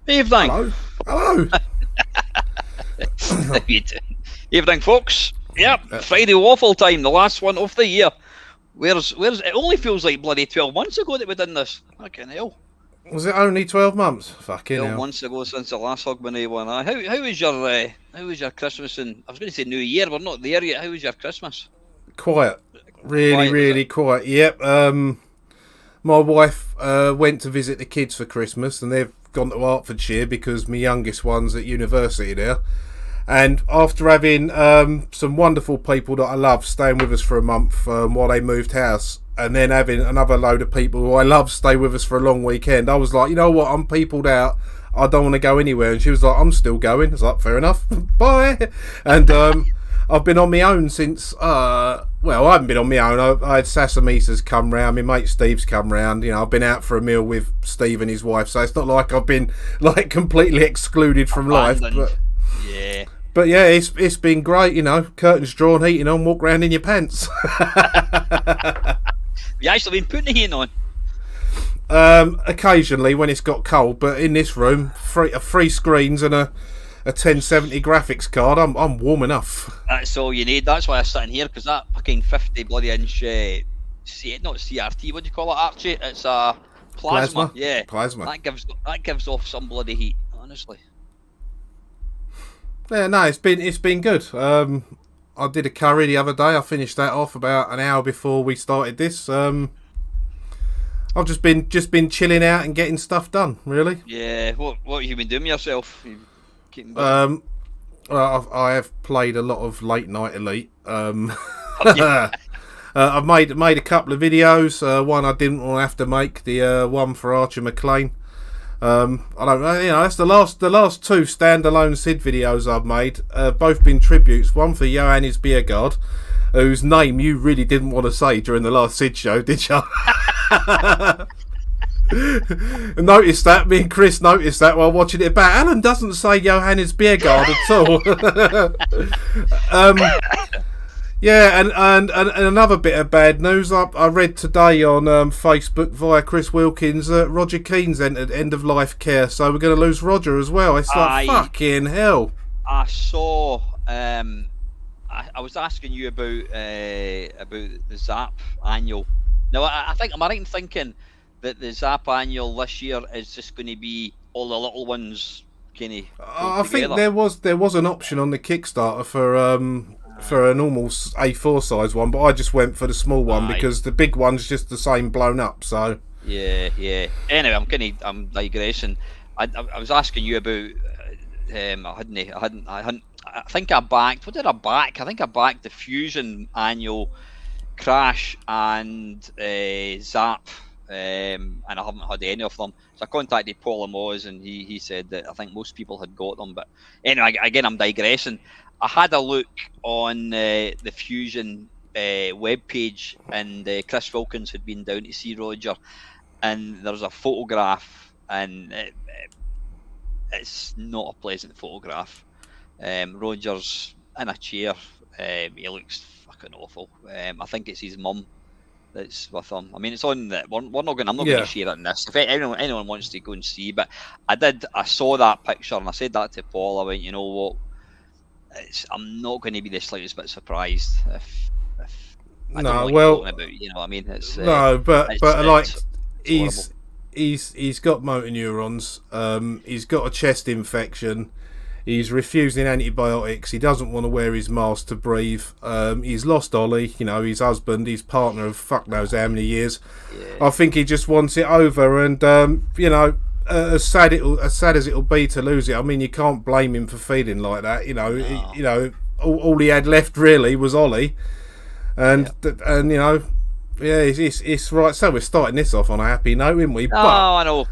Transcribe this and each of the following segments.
Evening. Hello. Hello. How you doing? Evening, folks. Yep, Friday Waffle time, the last one of the year. Where's it only feels like bloody 12 months ago that we done this. Fucking hell. Was it only 12 months? Fucking 12 hell. months ago since the last Hogmanay one. How was your Christmas and I was going to say New Year, we're not there yet. How was your Christmas? Quiet. Really quiet. Yep. My wife went to visit the kids for Christmas, and they've gone to Hertfordshire because my youngest one's at university there. And after having some wonderful people that I love staying with us for a month while they moved house, and then having another load of people who I love stay with us for a long weekend, I was like, you know what, I'm peopled out. I don't want to go anywhere. And she was like, I'm still going. I was like, fair enough. Bye. And I've been on my own since, well, I haven't been on my own. I had Sasamisa's come round, my mate Steve's come round. You know, I've been out for a meal with Steve and his wife, so it's not like I've been like completely excluded from life. But yeah, it's been great, you know, curtains drawn, heating on, walk around in your pants. You actually been putting the heating on? Occasionally when it's got cold, but in this room, three screens and a 1070 graphics card, I'm warm enough. That's all you need. That's why I'm sitting here, because that fucking 50 bloody inch, not CRT, what do you call it, Archie? It's a plasma. Yeah, plasma. That gives off some bloody heat, honestly. Yeah, no, it's been good. I did a curry the other day. I finished that off about an hour before we started this. I've just been chilling out and getting stuff done, really. Yeah, what have you been doing with yourself? Well, I have played a lot of Late Night Elite. I've made a couple of videos. One I didn't want to have to make. The one for Archer McLean. I don't know. You know, that's the last two standalone Sid videos I've made. Both been tributes. One for Johannes Biergaard, whose name you really didn't want to say during the last Sid show, did you? Noticed that. Me and Chris noticed that while watching it back. Alan doesn't say Johannes Biergaard at all. Yeah, and another bit of bad news. I read today on Facebook via Chris Wilkins that Roger Keane's entered end of life care, so we're going to lose Roger as well. It's like fucking hell. I saw. I was asking you about the Zap annual. Now, I think, am I right in thinking that the Zap annual this year is just going to be all the little ones, Kenny? I think there was an option on the Kickstarter for a normal A4 size one, but I just went for the small one because the big one's just the same blown up. So yeah. Anyway, I'm digressing. I was asking you about. I think I backed. What did I back? I think I backed the Fusion annual, Crash, and Zap, and I haven't had any of them. So I contacted Paul Amos, and he said that I think most people had got them. But anyway, again, I'm digressing. I had a look on the Fusion webpage, and Chris Wilkins had been down to see Roger, and there's a photograph, and it's not a pleasant photograph. Roger's in a chair. He looks fucking awful. I think it's his mum that's with him. I mean, it's on that. I'm not going to share it in this. If anyone wants to go and see, but I saw that picture, and I said that to Paul. I went, you know what? I'm not going to be the slightest bit surprised if I don't know what you're talking about. You know what I mean? He's got motor neurons. He's got a chest infection. He's refusing antibiotics. He doesn't want to wear his mask to breathe. He's lost Ollie, you know, his husband, his partner of fuck knows how many years. Yeah. I think he just wants it over, and you know, as sad as it'll be to lose it. I mean, you can't blame him for feeling like that. You know, no. All he had left really was Ollie, and you know, yeah, it's right. So we're starting this off on a happy note, aren't we? I know.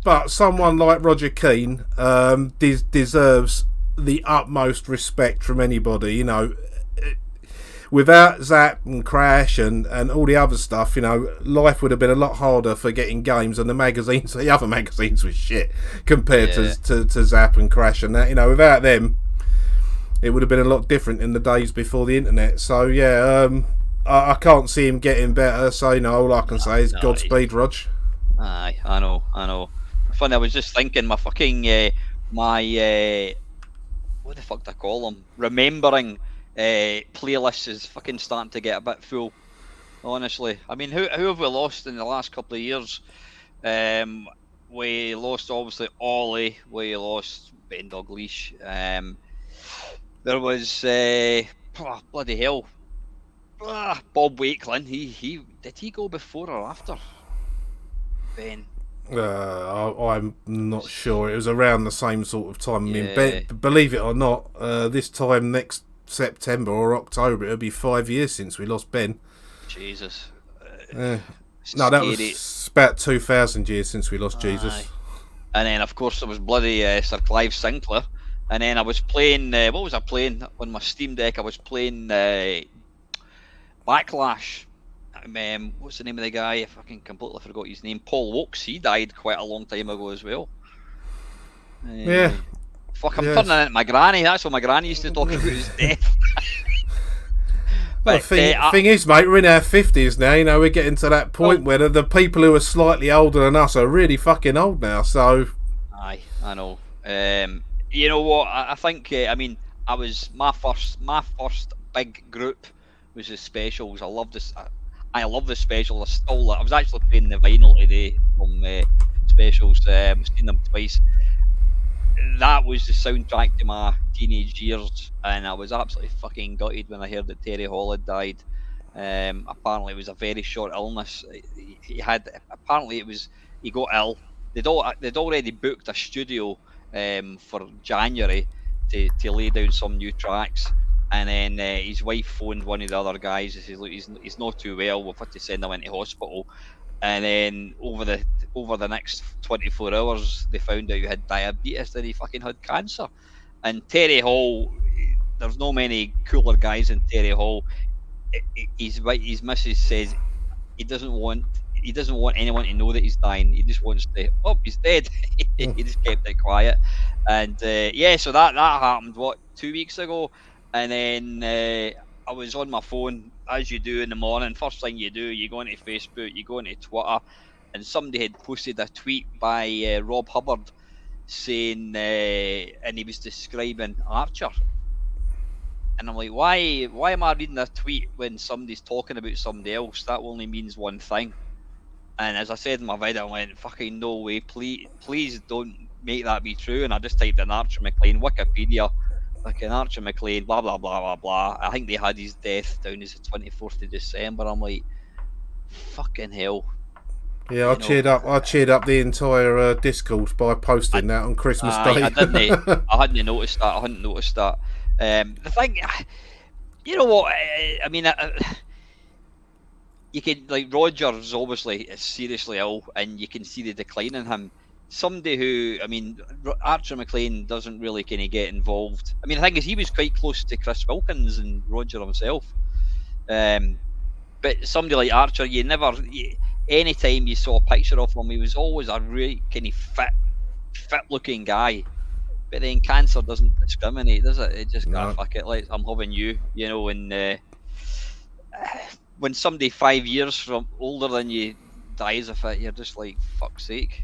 But someone like Roger Keane deserves the utmost respect from anybody. You know, without Zap and Crash and all the other stuff, you know, life would have been a lot harder for getting games, and the other magazines was shit compared to Zap and Crash and that. You know, without them, it would have been a lot different in the days before the internet. So yeah, I can't see him getting better. So you know, all I can say is Godspeed, Rog. Aye, I know. funny. I was just thinking, my fucking my what the fuck do I call them? Remembering playlist is fucking starting to get a bit full. Honestly, I mean, who have we lost in the last couple of years? We lost obviously Ollie. We lost Ben Dalglish. There was bloody hell, Bob Wakelin. He did he go before or after Ben? I'm not sure. It was around the same sort of time. I mean, Yeah. believe it or not, this time next September or October, it'll be 5 years since we lost Ben. Jesus. No, Scary. that was about 2,000 years since we lost Jesus. And then, of course, there was bloody Sir Clive Sinclair. And then I was playing, what was I playing on my Steam Deck? I was playing Backlash. What's the name of the guy? I fucking completely forgot his name. Paul Wilkes. He died quite a long time ago as well. Yeah. Fuck, I'm turning into my granny. That's what my granny used to talk about, his death. But well, thing is, mate, we're in our 50s now. You know, we're getting to that point where the people who are slightly older than us are really fucking old now. So, aye, I know. You know what? I think. I mean, I was my first big group was the Specials. I love this. I love the Specials. I stole it. I was actually playing the vinyl today from Specials. I've seen them twice. That was the soundtrack to my teenage years, and I was absolutely fucking gutted when I heard that Terry Hall had died. Apparently, it was a very short illness. He got ill. They'd already booked a studio for January to lay down some new tracks, and then his wife phoned one of the other guys and says, "Look, he's not too well. We've had to send him into hospital." And then over the next 24 hours, they found out he had diabetes and he fucking had cancer. And Terry Hall, there's no many cooler guys than Terry Hall. His missus says he doesn't want anyone to know that he's dying. He just wants to, he's dead. He just kept it quiet. And so that happened 2 weeks ago. And then I was on my phone, as you do in the morning. First thing you do, you go into Facebook, you go into Twitter, and somebody had posted a tweet by Rob Hubbard saying, and he was describing Archer. And I'm like, why am I reading a tweet when somebody's talking about somebody else? That only means one thing. And as I said in my video, I went, fucking no way, please don't make that be true. And I just typed in Archer McLean, Wikipedia, fucking Archer McLean, blah, blah, blah, blah, blah. I think they had his death down as the 24th of December. I'm like, fucking hell. Yeah, I cheered up the entire Discord by posting that on Christmas Day. I hadn't noticed that. The thing, you know what? I mean, you can, like, Rogers obviously is seriously ill, and you can see the decline in him. Somebody who, I mean, Archer McLean doesn't really kind of get involved. I mean, the thing is, he was quite close to Chris Wilkins and Roger himself. But somebody like Archer, anytime you saw a picture of him, he was always a really kind of fit looking guy. But then cancer doesn't discriminate, does it? It just fuck it, like, I'm having you, you know. And when somebody 5 years from older than you dies of it, you're just like, fuck's sake.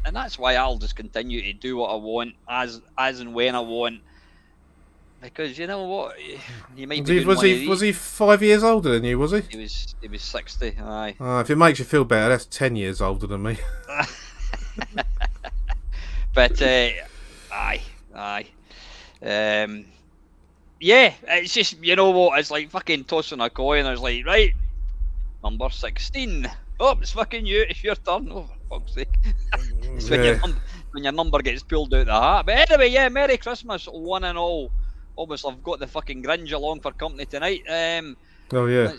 And that's why I'll just continue to do what I want, as and when I want. Because you know what, you might be was he 5 years older than you? Was he? He was 60. Aye. If it makes you feel better, that's 10 years older than me. But aye. Yeah, it's just, you know what, it's like fucking tossing a coin. I was like, right, number 16. Oh, it's fucking you. It's your turn. Oh, for fuck's sake. It's when your number gets pulled out the hat. But anyway, yeah, Merry Christmas, one and all. Obviously, I've got the fucking Grinch along for company tonight. Oh yeah.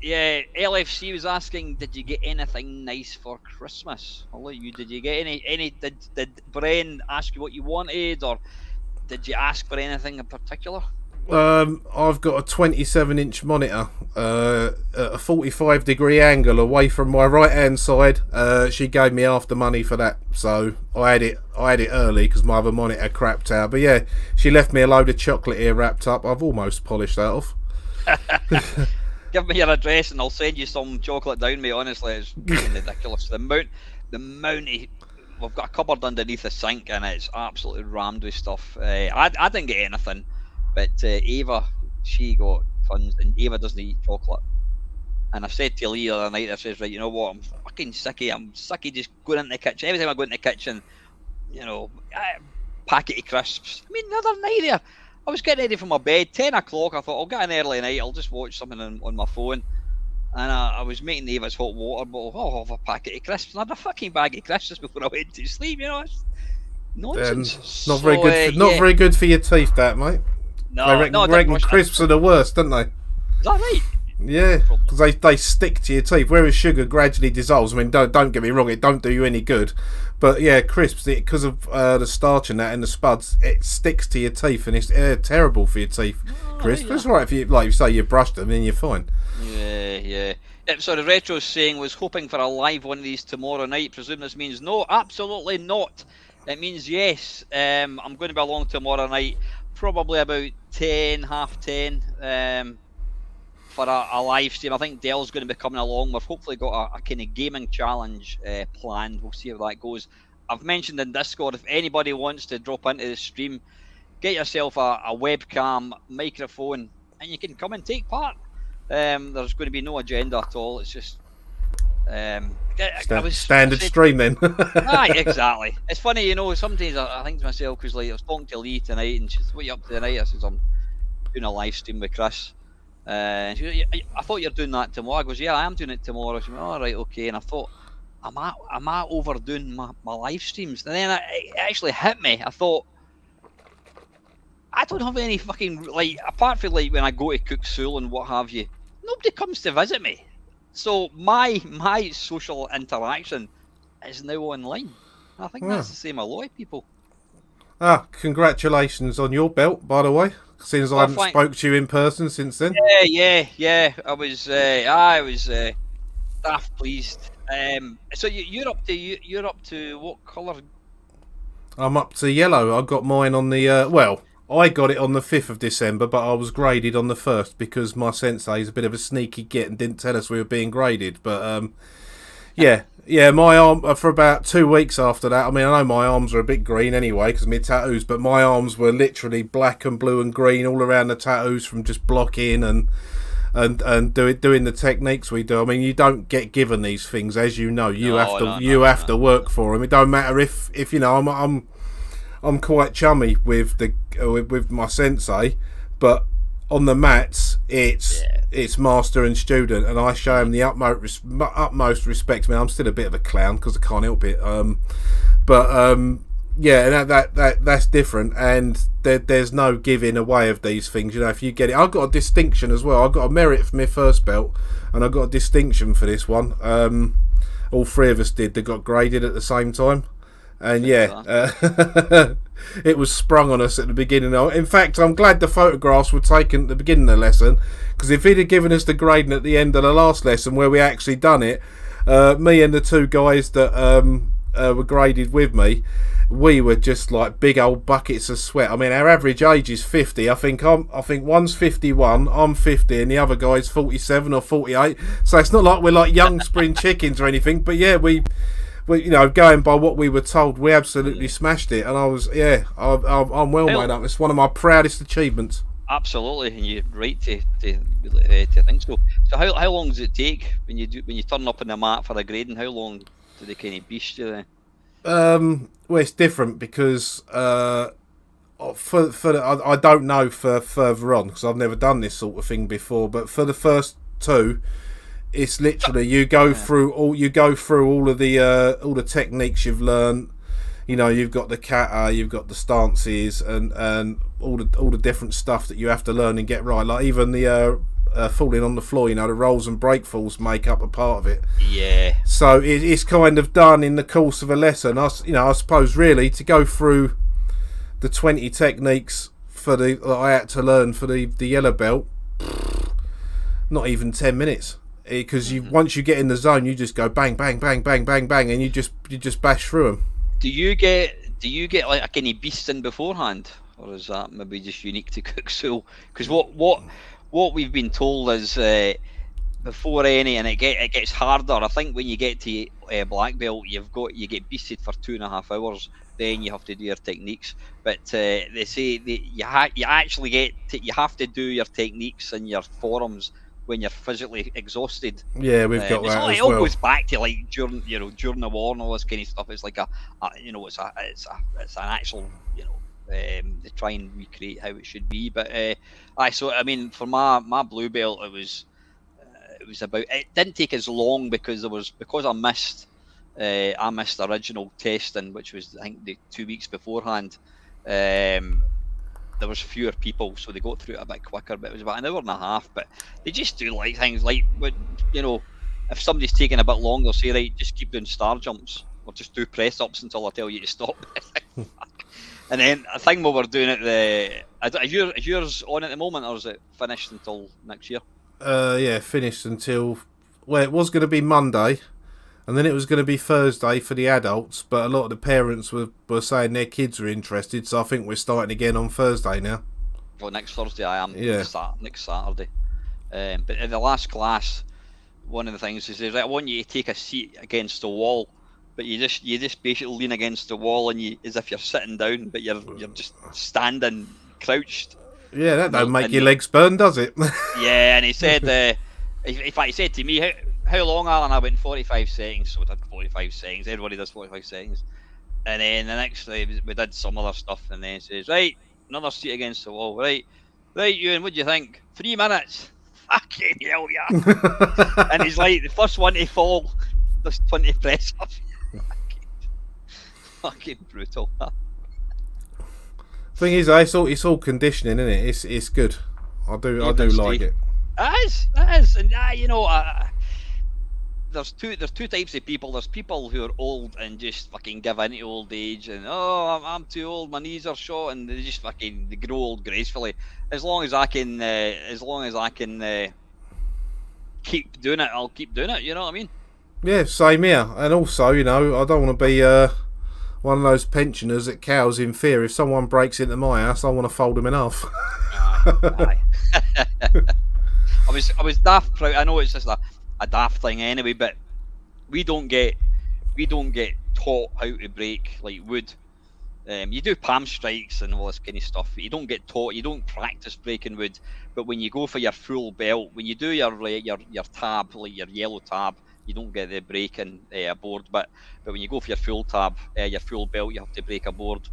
Yeah, LFC was asking, did you get anything nice for Christmas? I'll let you. Did you get any? Did Bren ask you what you wanted, or did you ask for anything in particular? I've got a 27-inch monitor at a 45-degree angle away from my right-hand side. She gave me half the money for that, so I had it early because my other monitor crapped out. But yeah, she left me a load of chocolate here wrapped up. I've almost polished that off. Give me your address and I'll send you some chocolate down, mate. Honestly, it's ridiculous. The amount of we've got a cupboard underneath the sink, and it's absolutely rammed with stuff. I didn't get anything, but Ava, she got tons, and Ava doesn't eat chocolate. And I said to Lee the other night, I says, right, you know what, I'm fucking sicky. I'm sicky just going into the kitchen. Every time I go into the kitchen, you know, packet of crisps. I mean, the other night there, I was getting ready for my bed, 10 o'clock. I thought, I'll get an early night. I'll just watch something on my phone. And I was making Ava's hot water bottle. Oh, I'll have a packet of crisps. And I had a fucking bag of crisps just before I went to sleep. You know, it's nonsense. Not very good. Not very good for your teeth, that mate. No, I reckon crisps are the worst, don't they? Is that right? Yeah, because they stick to your teeth, whereas sugar gradually dissolves. I mean, don't get me wrong, it don't do you any good. But yeah, crisps, because of the starch and that and the spuds, it sticks to your teeth, and it's terrible for your teeth. Crisps, it's alright if you, like you say, you brushed them, then you're fine. Yeah. So the retro's saying, was hoping for a live one of these tomorrow night. Presume this means no, absolutely not. It means yes. I'm going to be along tomorrow night, probably about 10, half 10. For a live stream. I think Dell's going to be coming along. We've hopefully got a kind of gaming challenge planned. We'll see how that goes. I've mentioned in Discord, if anybody wants to drop into the stream, get yourself a webcam, microphone, and you can come and take part. There's going to be no agenda at all. It's just standard stream then. Exactly. It's funny, you know, sometimes I think to myself, because like I was talking to Lee tonight, and she's, what are you up to tonight? I says, I'm doing a live stream with Chris. She goes, I thought you're doing that tomorrow. I goes, yeah, I am doing it tomorrow. She went, all right, okay. And I thought, am I overdoing my live streams? And then it actually hit me. I thought, I don't have any fucking, like, apart from like when I go to Cook Soul and what have you, nobody comes to visit me. So my social interaction is now online. I think that's the same a lot of people. Congratulations on your belt, by the way. Since I haven't spoke to you in person since then. Yeah. I was daft pleased. So you're up to what colour? I'm up to yellow. I got mine on the I got it on the 5th of December, but I was graded on the 1st because my sensei is a bit of a sneaky git and didn't tell us we were being graded. But yeah, my arm, for about 2 weeks after that, I mean, I know my arms are a bit green anyway because of my tattoos, but my arms were literally black and blue and green all around the tattoos from just blocking and doing the techniques we do. I mean, you don't get given these things, as you know. You have to work for them. It don't matter if you know, I'm quite chummy with my sensei, but on the mats, it's master and student, and I show him the utmost respect. I mean, I'm still a bit of a clown because I can't help it. Yeah, and that's different, and there's no giving away of these things. You know, if you get it, I got a distinction as well. I got a merit for my first belt, and I got a distinction for this one. All three of us did. They got graded at the same time. And it was sprung on us at the beginning. In fact, I'm glad the photographs were taken at the beginning of the lesson, because if he'd have given us the grading at the end of the last lesson where we actually done it, me and the two guys that were graded with me, we were just like big old buckets of sweat. I mean, our average age is 50. I think one's 51, I'm 50, and the other guy's 47 or 48. So it's not like we're like young spring chickens or anything. But yeah, we you know, going by what we were told, we absolutely smashed it, and I'm well made up. It's one of my proudest achievements. Absolutely, and you're right to think so. So how long does it take when you turn up on the mat for a grading? How long do they kind of beast you then? Well, it's different because I don't know for further on, because I've never done this sort of thing before. But for the first two, it's literally you go through all of the techniques you've learned. You know, you've got the kata, you've got the stances, and all the different stuff that you have to learn and get right. Like even the falling on the floor, you know, the rolls and break falls make up a part of it. Yeah. So it's kind of done in the course of a lesson. I suppose really to go through the 20 techniques that I had to learn for the yellow belt, not even 10 minutes. Because once you get in the zone, you just go bang, bang, bang, bang, bang, bang, and you just bash through them. Do you get like any beasts in beforehand, or is that maybe just unique to Cook Soul? Because what we've been told is before any, and it gets harder. I think when you get to black belt, you get beasted for 2.5 hours. Then you have to do your techniques. But they say you have to do your techniques and your forums when you're physically exhausted. Yeah, we've got that as It all well. goes back to like during the war and all this kind of stuff. It's like it's an actual they try and recreate how it should be. But so I mean, for my blue belt, it was about. It didn't take as long because I missed the original testing, which was I think the 2 weeks beforehand. There was fewer people, so they got through it a bit quicker. But it was about an hour and a half. But they just do like things like, if somebody's taking a bit longer, say right, just keep doing star jumps or just do press ups until I tell you to stop. And then I think we were doing it. Is yours on at the moment, or is it finished until next year? Yeah, finished until it was going to be Monday, and then it was going to be Thursday for the adults. But a lot of the parents were saying their kids are interested, so I think we're starting again on Thursday now. Well, next Thursday I am. Yeah. Next Saturday. But in the last class, one of the things is I want you to take a seat against the wall. But you just basically lean against the wall and as if you're sitting down, but you're just standing crouched. Yeah, that don't make your legs burn, does it? Yeah, and he said, in fact, he said to me, how long, Alan? I went 45 seconds, so we did 45 seconds. Everybody does 45 seconds. And then the next day we did some other stuff, and then he says, right, another seat against the wall. Right, Ewan, what do you think? 3 minutes. Fucking hell, yeah. And he's like, the first one to fall, there's 20 press ups. Fucking brutal. Thing is, it's all conditioning, isn't it? It's good. I do like it. It is, and there's two types of people. There's people who are old and just fucking give in to old age, and I'm too old, my knees are shot, and they grow old gracefully. As long as I can keep doing it, I'll keep doing it. You know what I mean? Yeah, same here. And also, I don't want to be one of those pensioners that cows in fear. If someone breaks into my house, I want to fold them in half. Aye. I was daft proud. I know it's just a daft thing anyway, but we don't get taught how to break like wood. You do palm strikes and all this kind of stuff, but you don't get taught. You don't practice breaking wood. But when you go for your full belt, when you do your tab, like your yellow tab, you don't get the breaking a board. But when you go for your full tab, your full belt, you have to break a board.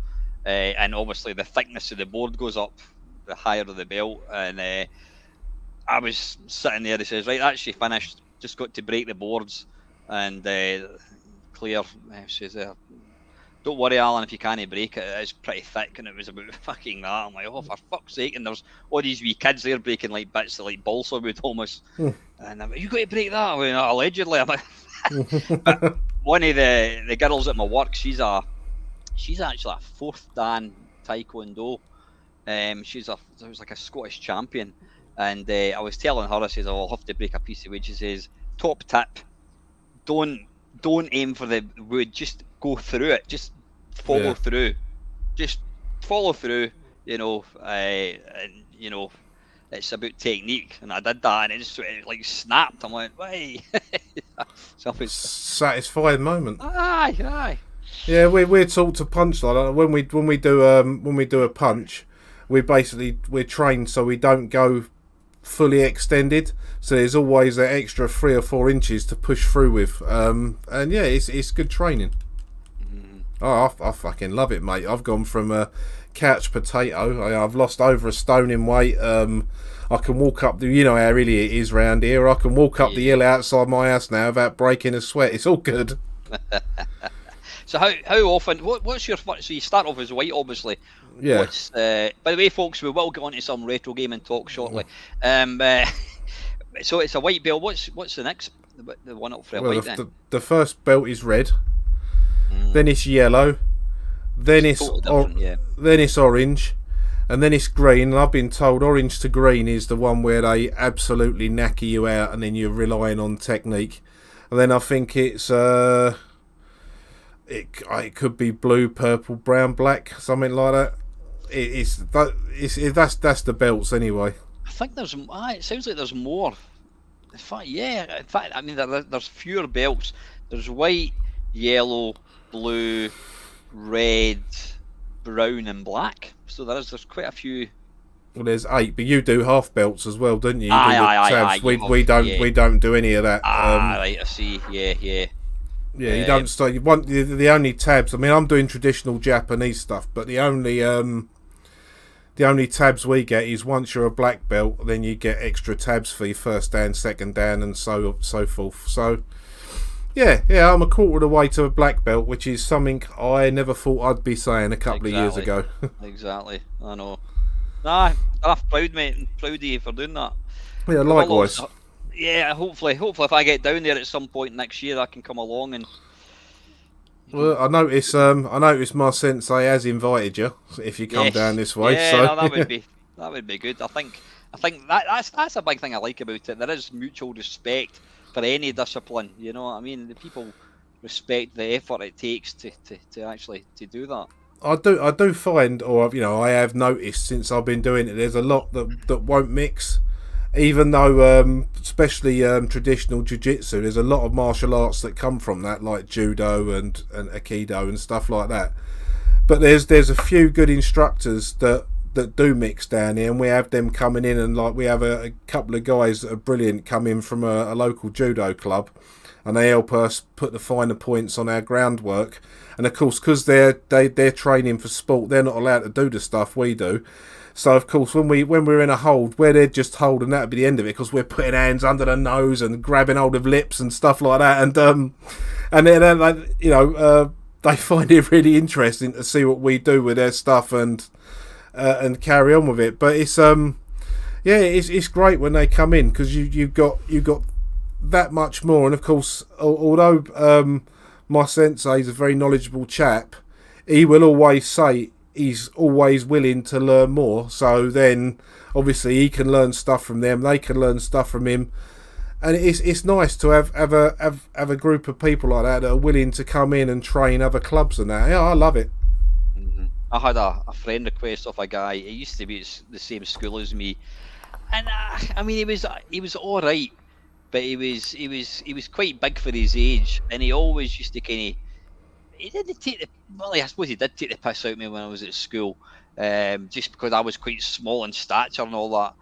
And obviously the thickness of the board goes up, the higher the belt. And I was sitting there. He says, "Right, that's you finished. Just got to break the boards." And Claire says, "Don't worry, Alan, if you can't break it, it's pretty thick." And it was about fucking that. I'm like, oh, for fuck's sake. And there's all these wee kids there breaking like bits of like balsa wood almost. And I'm like, you got to break that? Well, allegedly. I'm like, but one of the girls at my work, she's actually a 4th Dan Taekwondo. She was like a Scottish champion. And I was telling her, I says, I'll have to break a piece of wood. She says, top tip, don't aim for the wood, just go through it, just follow through, and it's about technique. And I did that, and it just like snapped. I'm like, wait. So satisfying moment. Aye. Yeah, we're taught to punch like that. When we do a punch, we're trained so we don't go fully extended. So there's always that extra 3 or 4 inches to push through with. And yeah, it's good training. Oh, I fucking love it, mate. I've gone from a couch potato. I've lost over a stone in weight. I can walk up how really it is round here. I can walk up the hill outside my house now without breaking a sweat. It's all good. So how often? What's your? So you start off as white, obviously. Yeah. By the way, folks, we will get on to some retro gaming talk shortly. So it's a white belt. What's the next? The one up for a white then? The first belt is red. Then it's yellow. Then it's then it's orange, and then it's green. And I've been told orange to green is the one where they absolutely knacker you out, and then you're relying on technique. And then I think it's it could be blue, purple, brown, black, something like that. That's the belts anyway. I think there's. It sounds like there's more. Yeah. In fact, I mean, there's fewer belts. There's white, yellow, blue, red, brown, and black. So there's quite a few. Well, there's 8, but you do half belts as well, don't you? You Aye, do the aye, aye, aye. tabs. We don't do any of that. Right. I see. Yeah. Yeah, you don't start. You want the only tabs. I mean, I'm doing traditional Japanese stuff, but the only tabs we get is once you're a black belt, then you get extra tabs for your first dan, second dan, and so forth. So, yeah, I'm a quarter of the way to a black belt, which is something I never thought I'd be saying a couple of years ago. Exactly, I know. Nah, I'm proud, mate, and proud of you for doing that. Yeah, likewise. Yeah, hopefully, if I get down there at some point next year, I can come along and. Well, I notice my sensei has invited you if you come down this way. Yeah, so. No, that would be good. I think that's a big thing I like about it. There is mutual respect for any discipline. You know what I mean? The people respect the effort it takes to actually do that. I do find, or I have noticed since I've been doing it, there's a lot that won't mix. Even though, especially traditional jiu-jitsu, there's a lot of martial arts that come from that, like judo and aikido and stuff like that. But there's a few good instructors that do mix down here, and we have them coming in, and like we have a couple of guys that are brilliant come in from a local judo club, and they help us put the finer points on our groundwork. And of course, because they're training for sport, they're not allowed to do the stuff we do. So of course, when we're in a hold, where they're just holding, that'll be the end of it, because we're putting hands under the nose and grabbing hold of lips and stuff like that, and then like, they find it really interesting to see what we do with their stuff and carry on with it. But it's it's great when they come in, because you've got that much more. And of course, although my sensei's a very knowledgeable chap, he will always say he's always willing to learn more. So then, obviously, he can learn stuff from them. They can learn stuff from him, and it's nice to have a group of people like that are willing to come in and train other clubs and that. Yeah, I love it. Mm-hmm. I had a friend request of a guy. He used to be at the same school as me, and I mean, he was all right, but he was quite big for his age, and he always used to kind of. He didn't take I suppose he did take the piss out of me when I was at school, just because I was quite small in stature and all that.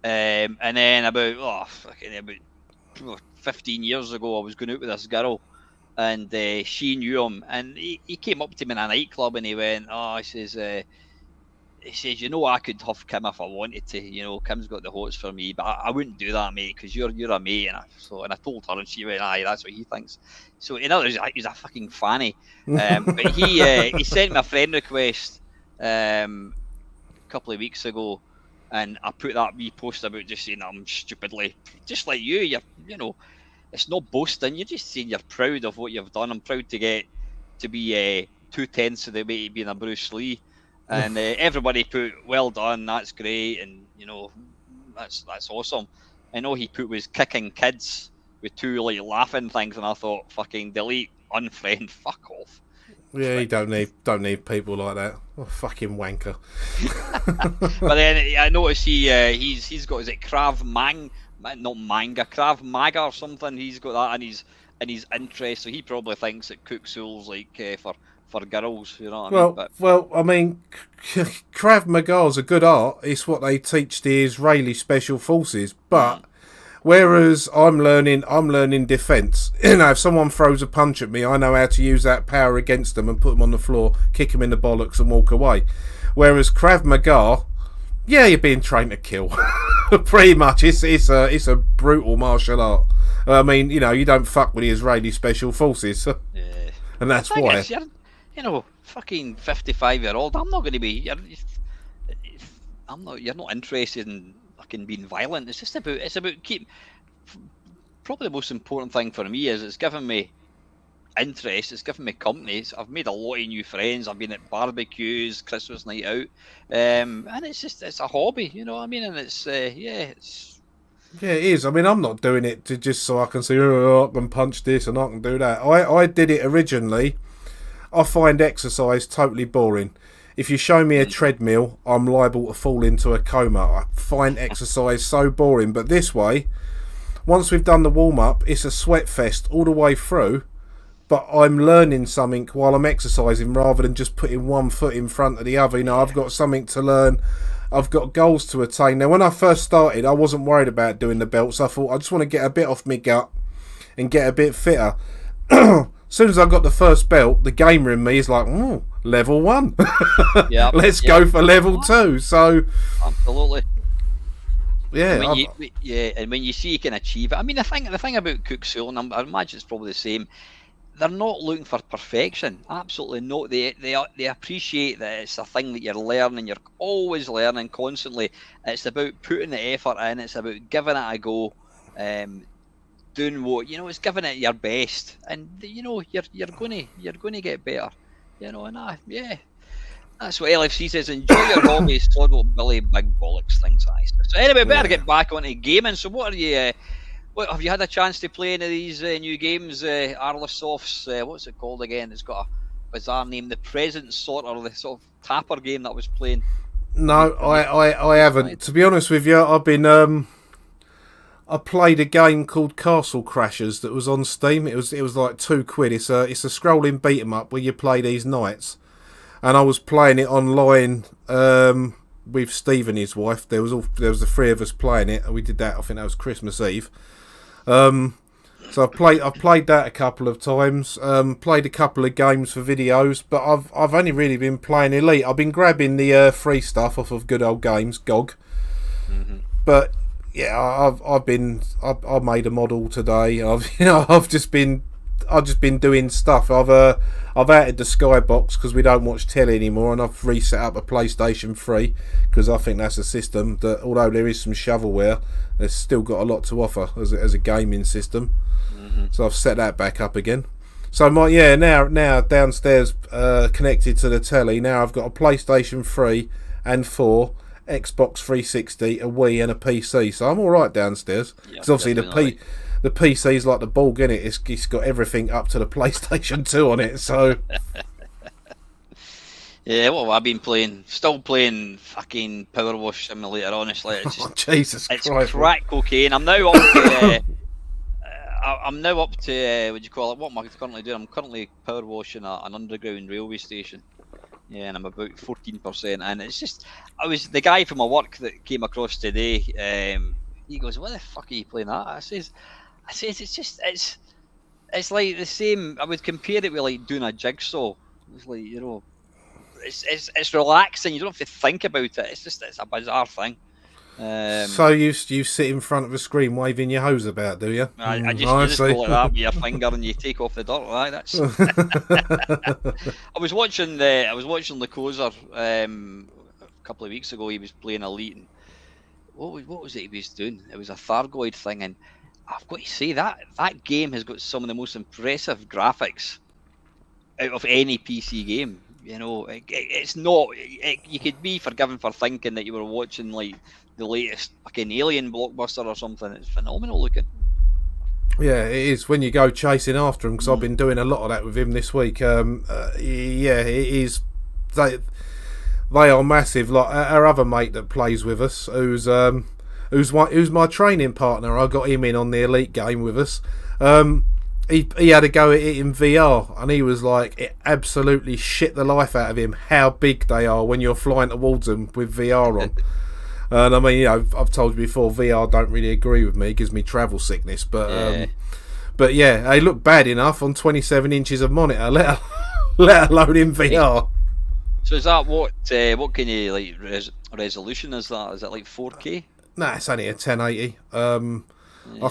And then about 15 years ago, I was going out with this girl, and she knew him, and he came up to me in a nightclub, and he went, he says, I could huff Kim if I wanted to. Kim's got the hots for me, but I wouldn't do that, mate, because you're a mate. And I told her, and she went, aye, that's what he thinks. So in other words, he's a fucking fanny. But he sent me a friend request a couple of weeks ago, and I put that wee post about just saying I'm stupidly, just like you. It's not boasting. You're just saying you're proud of what you've done. I'm proud to get to be 2/10 of the way to being a Bruce Lee. And everybody put, well done, that's great, and that's awesome. I know he put was kicking kids with 2 like laughing things, and I thought, fucking delete, unfriend, fuck off. Yeah, you don't need people like that. Oh, fucking wanker. But then I noticed he's got, is it Krav Maga or something? He's got that in his interest, so he probably thinks that Cook Soul's like for girls, you know what I mean? Well, I mean, Krav Maga's a good art. It's what they teach the Israeli Special Forces. But whereas I'm learning defence. If someone throws a punch at me, I know how to use that power against them and put them on the floor, kick them in the bollocks, and walk away. Whereas Krav Maga, yeah, you're being trained to kill. Pretty much, it's a brutal martial art. I mean, you don't fuck with the Israeli Special Forces, yeah. And that's why. Fucking 55-year-old. I'm not going to be. You're not interested in fucking being violent. It's about Probably the most important thing for me is it's given me interest. It's given me company. I've made a lot of new friends. I've been at barbecues, Christmas night out, and it's a hobby. You know what I mean? And it's. Yeah, it is. I mean, I'm not doing it to just so I can say, I can punch this and I can do that. I did it originally. I find exercise totally boring. If you show me a treadmill, I'm liable to fall into a coma. I find exercise so boring. But this way, once we've done the warm-up, it's a sweat fest all the way through, but I'm learning something while I'm exercising rather than just putting one foot in front of the other. You know, I've got something to learn. I've got goals to attain. Now, when I first started, I wasn't worried about doing the belts. I thought, I just want to get a bit off my gut and get a bit fitter. As soon as I got the first belt, the gamer in me is like, oh, level 1. Yeah, Let's go for level 2. So, absolutely. yeah, And when you see you can achieve it, I mean, the thing about Cook Soul, and I imagine it's probably the same. They're not looking for perfection. Absolutely not. They appreciate that it's a thing that you're learning. You're always learning constantly. It's about putting the effort in. It's about giving it a go. Doing what it's giving it your best, and you're gonna get better. And that's what LFC says. Enjoy your hobbies. Sod what Billy Big Bollocks thinks. So anyway, better get back onto gaming. So what are you? What have you had a chance to play any of these new games? Arlisoft's what's it called again? It's got a bizarre name. The Present Sorter, the sort of tapper game that I was playing. No, I haven't. To be honest with you, I've been I played a game called Castle Crashers that was on Steam. It was like £2. It's a scrolling beat 'em up where you play these knights, and I was playing it online with Steve and his wife. There was the three of us playing it, and we did that. I think that was Christmas Eve. So I've played that a couple of times. Played a couple of games for videos, but I've only really been playing Elite. I've been grabbing the free stuff off of Good Old Games, GOG. Mm-hmm. But yeah, I made a model today. I've just been doing stuff. I've added the Skybox because we don't watch telly anymore, and I've reset up a PlayStation 3 because I think that's a system that, although there is some shovelware, it's still got a lot to offer as a gaming system. Mm-hmm. So I've set that back up again. So now downstairs connected to the telly. Now I've got a PlayStation 3 and 4. Xbox 360, a Wii, and a PC. So I'm all right downstairs. Because obviously the PC's like the Borg, innit? It's got everything up to the PlayStation 2 on it. So yeah, what have I been playing? Still playing fucking Power Wash Simulator. Honestly, it's just, Jesus Christ! It's crack cocaine. I'm now up to. I'm now up to what do you call it? What am I currently doing? I'm currently power washing an underground railway station. Yeah, and I'm about 14%, and it's just, the guy from my work that came across today. He goes, "What the fuck are you playing that?" I says, it's like the same. I would compare it with like doing a jigsaw. It's like it's relaxing. You don't have to think about it. It's a bizarre thing. So you sit in front of a screen waving your hose about, do you? I just go like that with your finger and you take off the dirt. Right? That's. I was watching Lacozer a couple of weeks ago. He was playing Elite. And what was it he was doing? It was a Thargoid thing, and I've got to say that game has got some of the most impressive graphics out of any PC game. It's not. You could be forgiven for thinking that you were watching like the latest fucking Alien blockbuster or something. It's phenomenal looking. Yeah, it is when you go chasing after him, because I've been doing a lot of that with him this week. Yeah, it is. They are massive. Like our other mate that plays with us, who's my training partner. I got him in on the Elite game with us. He had a go at it in VR, and he was like, it absolutely shit the life out of him how big they are when you're flying towards them with VR on. And I mean, I've told you before, VR don't really agree with me. It gives me travel sickness. But yeah, they look bad enough on 27 inches of monitor, let alone in VR. So is that what kind of like resolution is that? Is it like 4K? Nah, it's only a 1080. I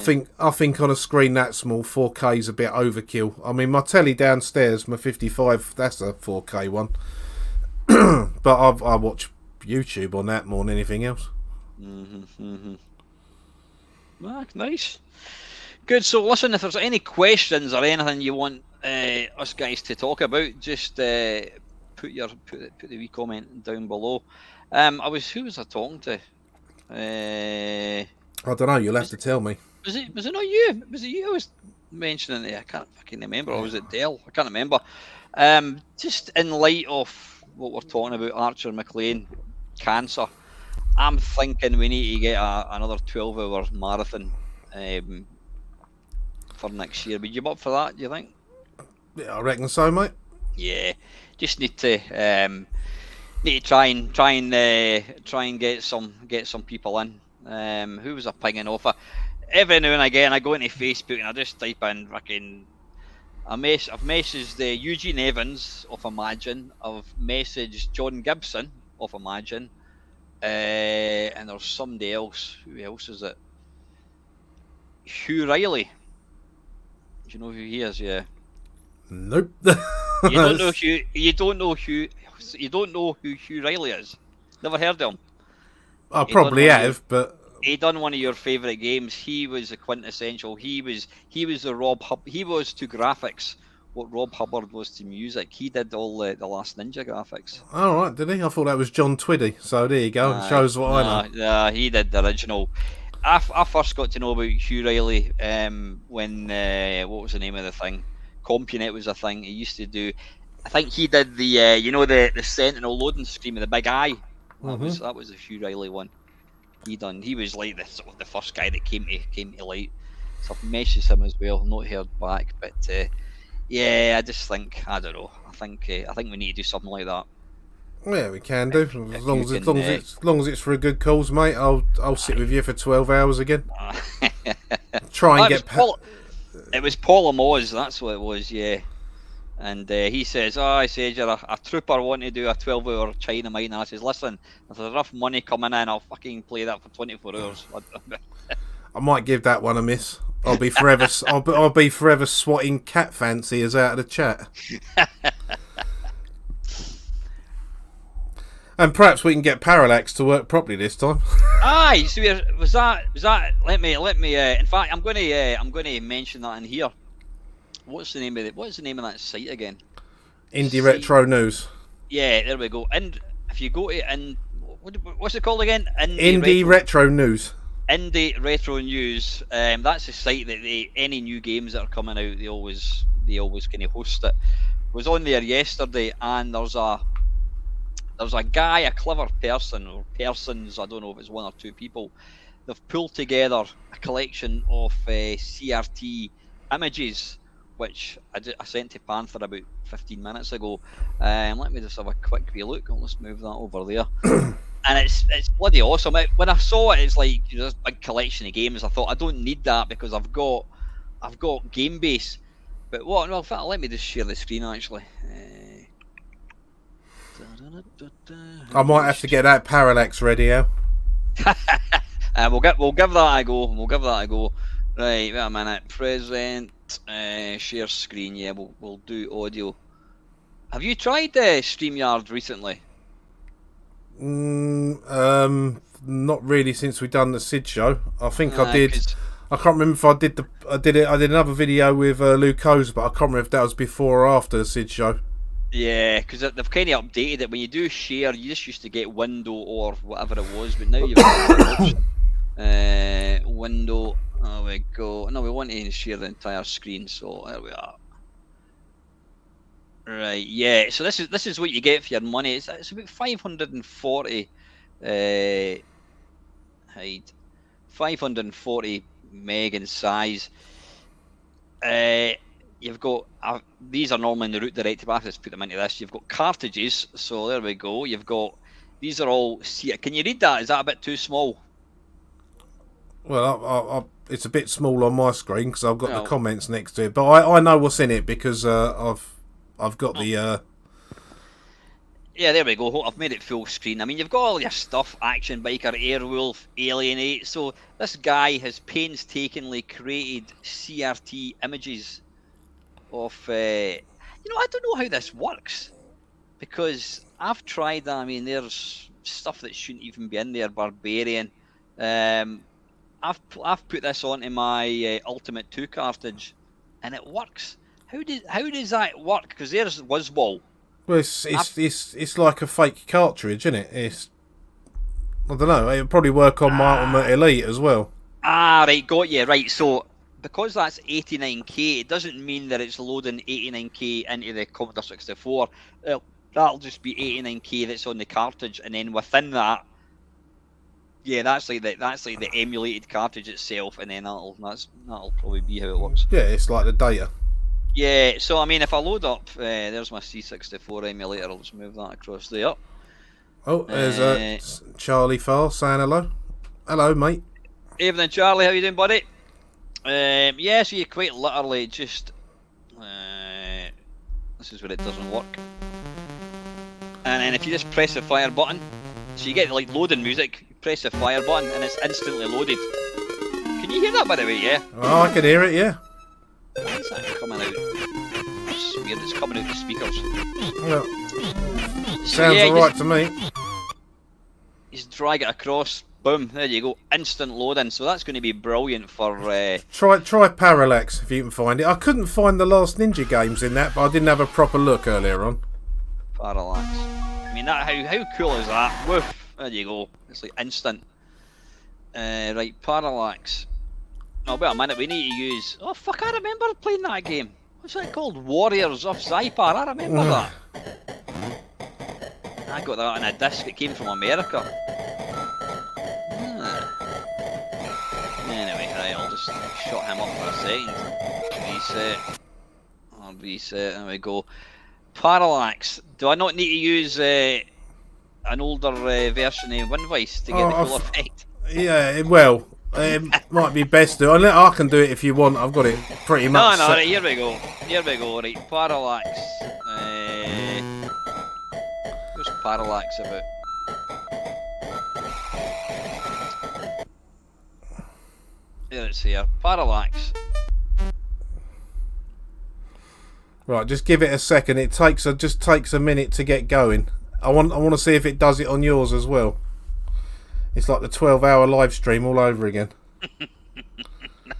think on a screen that small, 4K is a bit overkill. I mean, my telly downstairs, my 55, that's a 4K one. But I watch YouTube on that more than anything else. Nice. Good. So listen, if there's any questions or anything you want us guys to talk about, just put the wee comment down below. Who was I talking to? I don't know. You'll have to tell me. Was it not you? Was it you who was mentioning it? I can't fucking remember. Or was it Dell? I can't remember. Just in light of what we're talking about, Archer McLean cancer, I'm thinking we need to get another 12-hour marathon for next year. Would you be up for that? Do you think? Yeah, I reckon so, mate. Yeah, just need to try and get some people in. Who was I pinging off? Every now and again, I go into Facebook and I just type in fucking. I've messaged Eugene Evans of Imagine. I've messaged John Gibson of Imagine. And there's somebody else. Who else is it? Hugh Riley. Do you know who he is? Yeah. Nope. You don't know Hugh. You don't know who Hugh Riley is. Never heard of him. I probably have, but he done one of your favourite games. He was the quintessential. He was the Rob Hubbard. He was to graphics what Rob Hubbard was to music. He did all the Last Ninja graphics. All right, did he? I thought that was John Twiddy. So there you go. Shows what I know. Yeah, he did the original. I first got to know about Hugh Riley when what was the name of the thing? CompuNet was a thing. He used to do. I think he did the the Sentinel loading screen with the big eye. That was the Hugh Riley one. He was like the first guy that came to light. So I've messaged him as well. Not heard back, but yeah, I just think I don't know. I think we need to do something like that. Yeah, we can do as long as it's for a good cause, mate. I'll sit with you for 12 hours again. Try and it was Paul Amoz, that's what it was, yeah. And he says, I said, you're a trooper wanting to do a 12-hour China mine. And I says, listen, if there's enough money coming in, I'll fucking play that for 24 hours. I might give that one a miss. I'll be forever. I'll be forever swatting cat fanciers out of the chat. And perhaps we can get Parallax to work properly this time. Aye, so was that? Let me. In fact, I'm going to mention that in here. What's the name of that site again? Indie Retro News. Yeah, there we go. And if you go to what's it called again? Indie Retro News. Indie Retro News. That's a site that any new games that are coming out, they always kind of host it. Was on there yesterday, and there's a guy, a clever person or persons, I don't know if it's one or two people. They've pulled together a collection of CRT images, which I sent to Panther about 15 minutes ago. Let me just have a quick wee look. Let's move that over there. And it's bloody awesome. When I saw it, it's like this big collection of games. I thought I don't need that because I've got Game Base. But what? Well, in fact, let me just share the screen actually. I might have to get that Parallax ready, Al. We'll give that a go. Right, wait a minute. Present, share screen. Yeah, we'll do audio. Have you tried StreamYard recently? Not really since we've done the Sid show. I think I did. I can't remember if I did I did another video with Luke O's, but I can't remember if that was before or after the Sid show. Yeah, because they've kind of updated it. When you do share, you just used to get window or whatever it was, but now you've got window. There we go. No, we want to share the entire screen, so there we are. Right, yeah. So this is what you get for your money. It's about 540 height, 540 meg in size. You've got these are normally in the root directive. I have to put them into this. You've got cartridges, so there we go. You've got these are all. Can you read that? Is that a bit too small? Well, it's a bit small on my screen because I've got the comments next to it. But I know what's in it because I've got the. Yeah, there we go. I've made it full screen. I mean, you've got all your stuff: Action Biker, Airwolf, Alienate. So this guy has painstakingly created CRT images of. I don't know how this works because I've tried that. I mean, there's stuff that shouldn't even be in there. Barbarian. I've put this onto my Ultimate 2 cartridge, and it works. How does that work? Because there's Wuzzball. Well, it's like a fake cartridge, isn't it? I don't know. It'll probably work on my Ultimate Elite as well. Right, got you. Right, so because that's 89K, it doesn't mean that it's loading 89K into the Commodore 64. That'll just be 89K that's on the cartridge, and then within that, Yeah, that's like the emulated cartridge itself, and then that'll probably be how it works. Yeah, it's like the data. Yeah, so I mean, if I load up, there's my C64 emulator. I'll just move that across there. Oh, there's Charlie Farr saying hello. Hello, mate. Evening, Charlie. How you doing, buddy? Yeah, so you quite literally just this is where it doesn't work. And then if you just press the fire button, so you get like loading music. You press the fire button, and it's instantly loaded. Can you hear that, by the way? Yeah. Oh, I can hear it. Yeah. Why is that coming out? It's weird. It's coming out the speakers. Well, sounds alright to me. You just drag it across. Boom. There you go. Instant loading. So that's going to be brilliant for. Try Parallax if you can find it. I couldn't find the last Ninja games in that, but I didn't have a proper look earlier on. Parallax. I mean, that how cool is that? Woof. There you go. It's like instant. Right, Parallax. Oh, wait a minute, we need to use... Oh, fuck, I remember playing that game. What's that called? Warriors of Zypar. I remember that. I got that on a disc. It came from America. Anyway, right, I'll just shut him up for a second. Reset. I'll reset. There we go. Parallax. Do I not need to use an older version of Winvice to get the full effect? Yeah, well... it might be best to. I can do it if you want. I've got it pretty much. No, right, here we go. Here we go. Right, Parallax. Where's Parallax about? There it's here. Parallax. Right, just give it a second. It just takes a minute to get going. I want to see if it does it on yours as well. It's like the 12-hour live stream all over again. That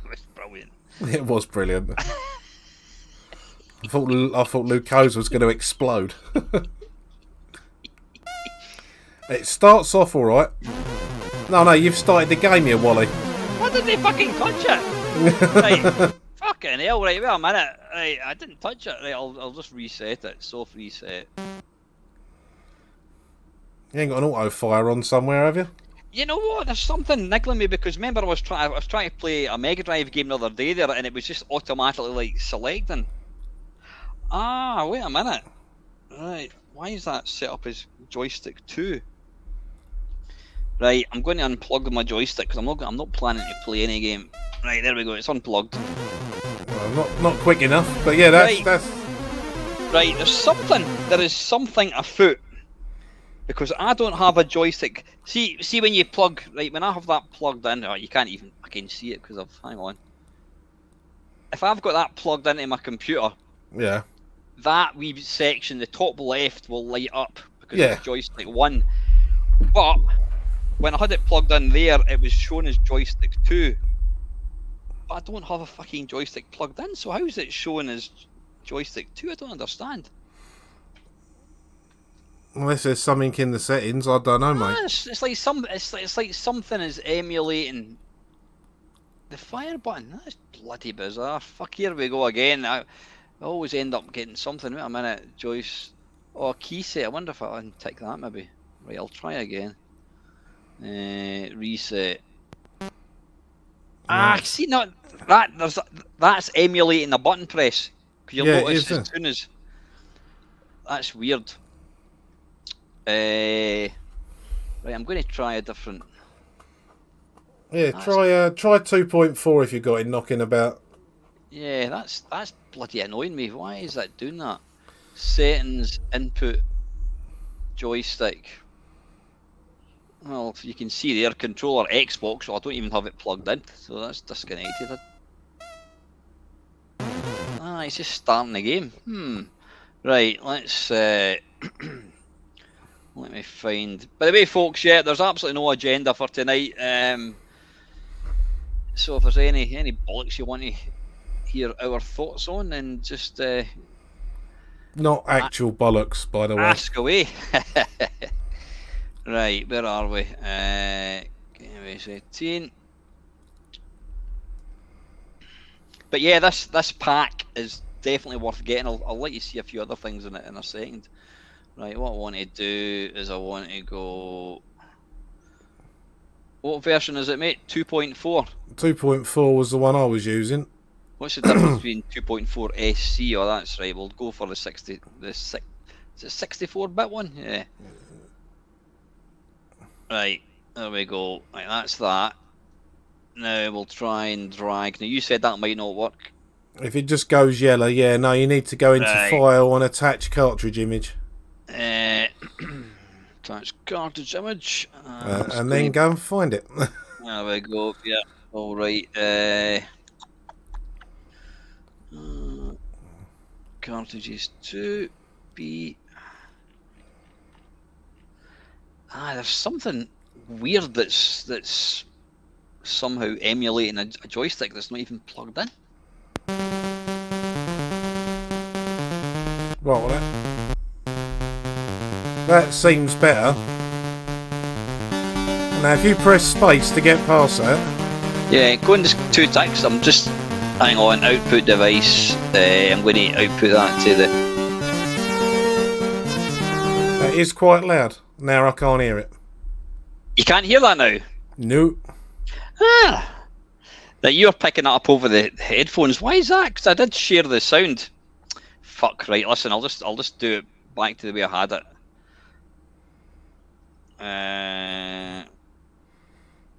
was brilliant. It was brilliant. I thought Luke Hose was going to explode. It starts off all right. No, you've started the game here, Wally. Why did they fucking touch it? Right, fucking hell! Right, wait a minute. Right, I didn't touch it. Right, I'll just reset it. Soft reset. You ain't got an auto fire on somewhere, have you? You know what? There's something niggling me because remember I was trying to play a Mega Drive game the other day there, and it was just automatically like selecting. Ah, wait a minute. Right, why is that set up as joystick 2? Right, I'm going to unplug my joystick because I'm not planning to play any game. Right, there we go. It's unplugged. Well, not quick enough, but yeah, that's right. There is something afoot. Because I don't have a joystick. See when you plug, right, when I have that plugged in, you can't even fucking see it because hang on. If I've got that plugged into my computer, yeah, that wee section, the top left, will light up because it's joystick 1. But when I had it plugged in there, it was shown as joystick 2. But I don't have a fucking joystick plugged in, so how is it shown as joystick 2? I don't understand. Unless there's something in the settings, I don't know, mate. It's like something is emulating the fire button. That's bloody bizarre. Fuck, here we go again. I always end up getting something. Wait a minute, Joyce. Oh, key set. I wonder if I can tick that maybe. Right, I'll try again. Reset. See, not that. That's emulating a button press. Because you'll notice as soon as that's weird. Right, I'm going to try a different. Yeah, try 2.4 if you got it knocking about. Yeah, that's bloody annoying me. Why is that doing that? Settings, input, joystick. Well, you can see there, controller Xbox. So I don't even have it plugged in, so that's disconnected. It's just starting the game. Right, let's. Let me find. By the way, folks, there's absolutely no agenda for tonight. So if there's any bollocks you want to hear our thoughts on, then just not actual bollocks, by the way. Ask away. Right, where are we? 18. But yeah, this pack is definitely worth getting. I'll let you see a few other things in it in a second. Right, what I want to do is I want to go What version is it, mate? 2.4. 2.4 was the one I was using. What's the difference between 2.4 SC? Oh, that's right. We'll go for the 60. Is it 64-bit one? Yeah. Right. There we go. Right, that's that. Now we'll try and drag. Now you said that might not work. If it just goes yellow, yeah. No, you need to go into File and attach cartridge image. Attach cartridge image. And then go and find it. There we go. Yeah. All right. Cartridges 2B. There's something weird that's somehow emulating a joystick that's not even plugged in. Well, that seems better. Now, if you press space to get past that. Yeah, go into 2 ticks. I'm just hang on. Output device. I'm going to output that to the. That is quite loud. Now I can't hear it. You can't hear that now? No. That you're picking it up over the headphones. Why is that? Because I did share the sound. Fuck, right, listen, I'll just do it back to the way I had it.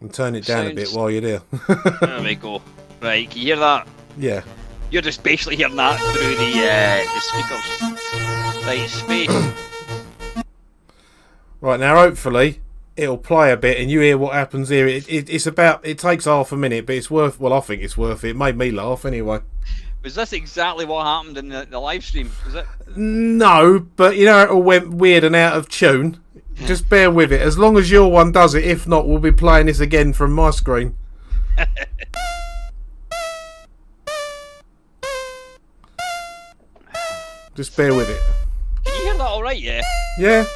And turn it down a bit while you're there. There we go. Right, can you hear that? Yeah. You're just basically hearing that through the speakers. Right, space. Right, now hopefully it'll play a bit and you hear what happens here. It takes half a minute, but it's worth. Well, I think it's worth it. It made me laugh anyway. Was this exactly what happened in the live stream? Was it? No, but you know it all went weird and out of tune. Just bear with it. As long as your one does it. If not, we'll be playing this again from my screen. Just bear with it. Can you hear that all right? Yeah. Yeah.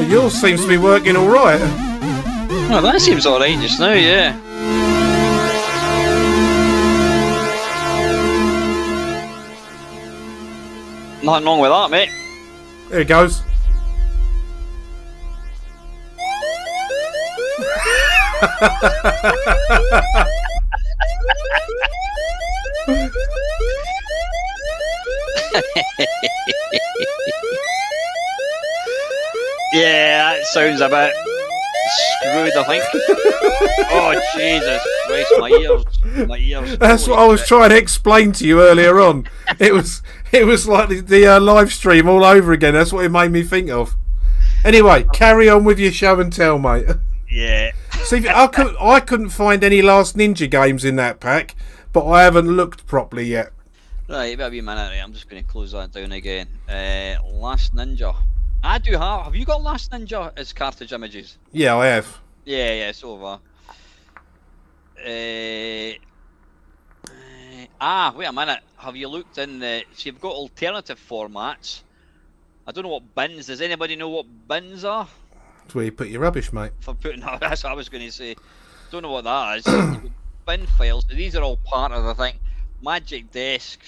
Yours seems to be working all right. Oh, that seems all right just now, yeah. Nothing wrong with that, mate. There it goes. Yeah, that sounds a bit screwed, I think. Oh, Jesus Christ, my ears. That's what I was trying to explain to you earlier on. It was like the live stream all over again. That's what it made me think of. Anyway, carry on with your show and tell, mate. Yeah. See, I couldn't find any Last Ninja games in that pack, but I haven't looked properly yet. Right, maybe a minute. Right, I'm just going to close that down again. Last Ninja. I do have. Have you got Last Ninja as cartridge images? Yeah, I have. Yeah, so have I. Wait a minute. Have you looked in the? So you've got alternative formats. I don't know what bins. Does anybody know what bins are? That's where you put your rubbish, mate. For putting. That's what I was going to say. Don't know what that is. You've got bin files. So these are all part of the thing. Magic Desk.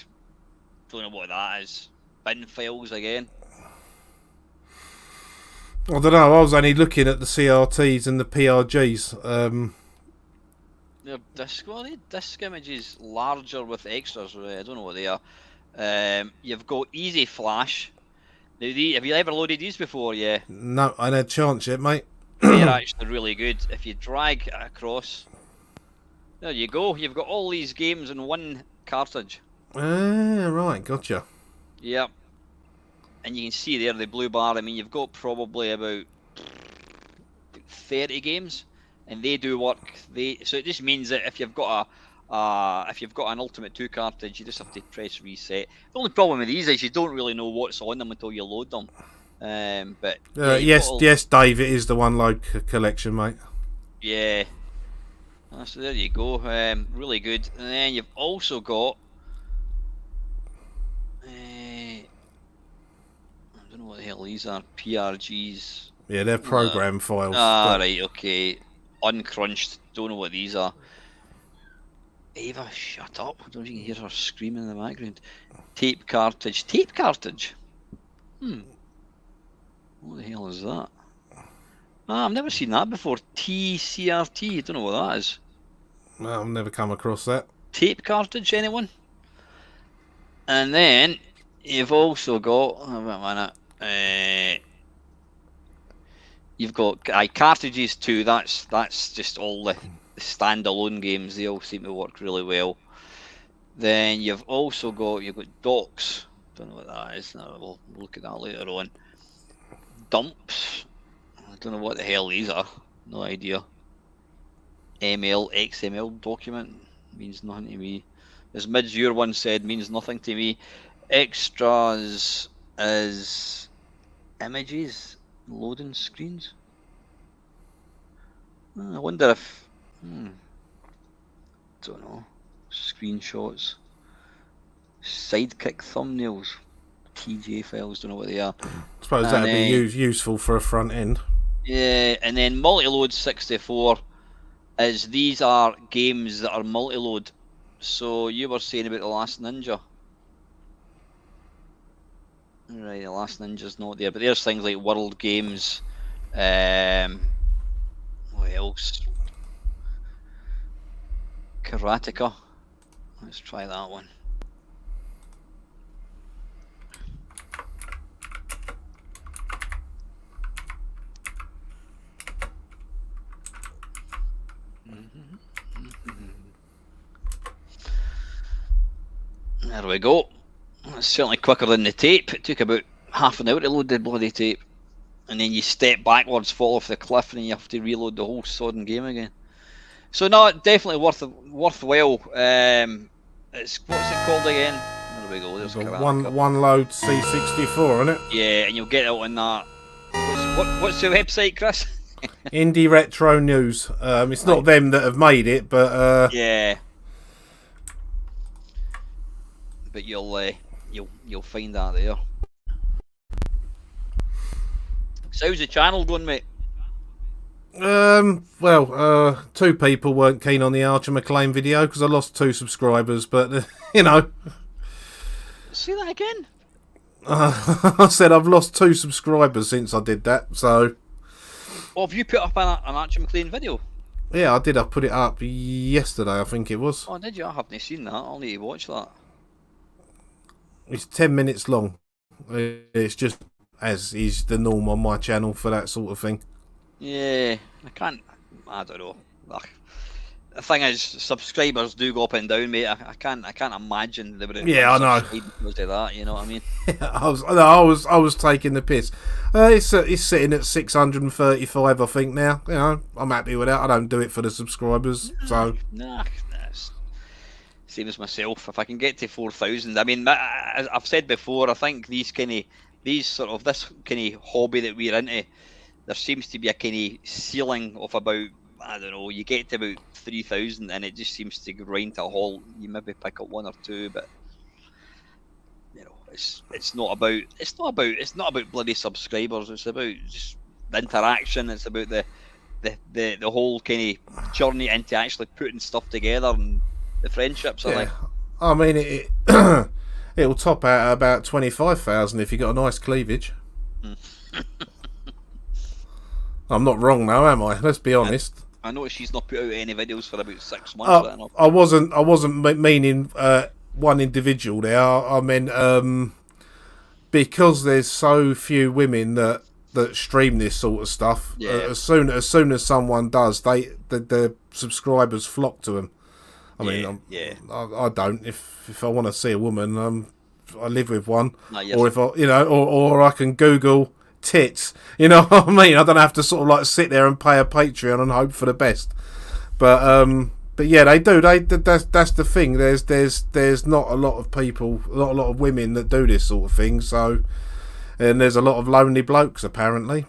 Don't know what that is. Bin files again. I don't know. I was only looking at the CRTs and the PRGs. They're disc images larger with extras. I don't know what they are. You've got Easy Flash. Now, have you ever loaded these before? Yeah. No, I had a chance yet, mate. They're actually really good. If you drag it across, there you go. You've got all these games in one cartridge. Ah, right, gotcha. Yep. And you can see there the blue bar. I mean, you've got probably about 30 games, and they do work. So it just means that if you've got an Ultimate 2 cartridge, you just have to press reset. The only problem with these is you don't really know what's on them until you load them. But yes, Dave, it is the one load collection, mate. Yeah. So there you go. Really good. And then you've also got What the hell these are? PRGs. Yeah, they're program files. Right, okay. Uncrunched. Don't know what these are. Ava, shut up. I don't know if you can hear her screaming in the background. Tape cartridge. Tape cartridge? What the hell is that? I've never seen that before. TCRT. I don't know what that is. No, I've never come across that. Tape cartridge, anyone? And then you've also got, you've got cartridges too. That's just all the standalone games. They all seem to work really well. Then you've also got docks. Don't know what that is. No, we'll look at that later on. Dumps. I don't know what the hell these are. No idea. XML document means nothing to me. As Midzure once said, means nothing to me. Extras is images, loading screens. I wonder if, don't know, screenshots, sidekick thumbnails, TJ files, don't know what they are. I suppose that'd be useful for a front end. Yeah, and then multi-load 64 is these are games that are multi-load. So you were saying about The Last Ninja. Right, The Last Ninja's not there, but there's things like World Games. What else? Karateka. Let's try that one. There we go. That's certainly quicker than the tape. It took about half an hour to load the bloody tape. And then you step backwards, fall off the cliff, and then you have to reload the whole sodden game again. So no, definitely worthwhile. It's, what's it called again? There we go. There's one load C64, isn't it? Yeah, and you'll get it on that. What's the website, Chris? Indie Retro News. It's not them that have made it, but yeah. But you'll find that there. So how's the channel going, mate? Well, 2 people weren't keen on the Archer McLean video because I lost 2 subscribers, but you know. Say that again. I said I've lost 2 subscribers since I did that. So. Well, have you put up an Archer McLean video? Yeah, I did. I put it up yesterday, I think it was. Oh, did you? I haven't seen that. I'll need to watch that. It's 10 minutes long. It's just as is the norm on my channel for that sort of thing. Yeah, I don't know. The thing is, subscribers do go up and down, mate. I can't imagine they would. Yeah, I know. Because of that, you know what I mean? I was taking the piss. It's sitting at 635, I think now. You know, I'm happy with that. I don't do it for the subscribers, so. Nah, same as myself. If I can get to 4,000, I mean, as I've said before, I think this kind of hobby that we're into, there seems to be a kind of ceiling of about, I don't know, you get to about 3,000 and it just seems to grind to a halt. You maybe pick up 1 or 2, but you know, it's not about bloody subscribers. It's about just the interaction. It's about the whole kind of journey into actually putting stuff together and the friendships. I think. I mean, it'll top out at about 25,000 if you got a nice cleavage. I'm not wrong now, am I? Let's be honest. I noticed she's not put out any videos for about 6 months. I wasn't meaning one individual there. I meant because there's so few women that stream this sort of stuff. Yeah. As soon as someone does, the subscribers flock to them. I mean, I don't. If I want to see a woman, I live with one, or if or I can Google tits. You know what I mean? I don't have to sort of like sit there and pay a Patreon and hope for the best. But yeah, they do. That's the thing. There's not a lot of people, not a lot of women that do this sort of thing. So, and there's a lot of lonely blokes apparently.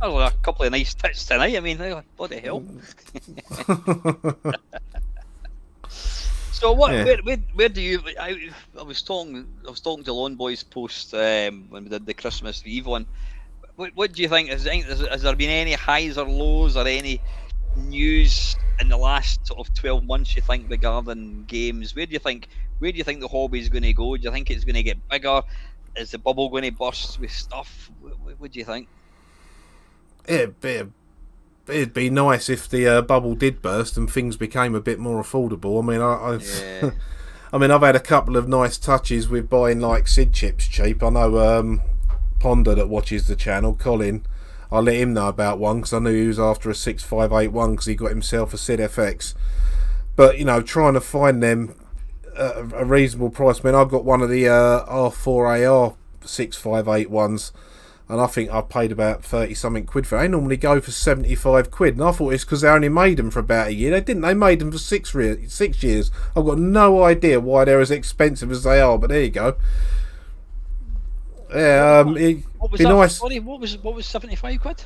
Oh, a couple of nice tits tonight. I mean, what the hell? So what? Yeah. Where do you? I was talking to Lone Boys post when we did the Christmas Eve one. What do you think? Has there been any highs or lows or any news in the last sort of 12 months? You think regarding games? Where do you think the hobby is going to go? Do you think it's going to get bigger? Is the bubble going to burst with stuff? What do you think? It'd be nice if the bubble did burst and things became a bit more affordable. I mean, Yeah. I mean, I've had a couple of nice touches with buying like Sid chips cheap. I know Ponder that watches the channel, Colin. I let him know about one because I knew he was after a 6581 because he got himself a Sid FX. But you know, trying to find them at a reasonable price. I mean, I've got one of the R4AR 6581s. And I think I paid about 30 something quid for it. They normally go for 75 quid. And I thought it's because they only made them for about a year. They didn't. They made them for 6 years. I've got no idea why they're as expensive as they are. But there you go. Yeah, What was be that? nice. Sorry, what was 75 quid?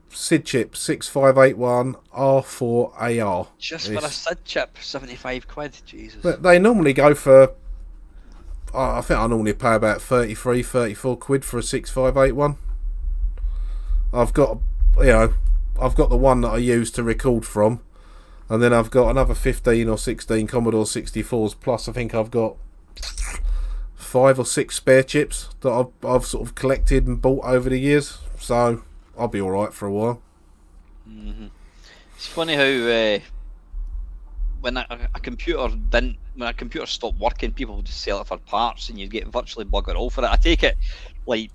Sid chip 6581 R4AR. Just for a Sid chip, 75 quid. Jesus. They normally go for. I think I normally pay about 33, 34 quid for a 6581. I've got the one that I use to record from, and then I've got another 15 or 16 Commodore 64s. Plus, I think I've got 5 or 6 spare chips that I've sort of collected and bought over the years. So I'll be all right for a while. Mm-hmm. It's funny how when a computer stopped working, people would just sell it for parts, and you'd get virtually bugger all for it. I take it like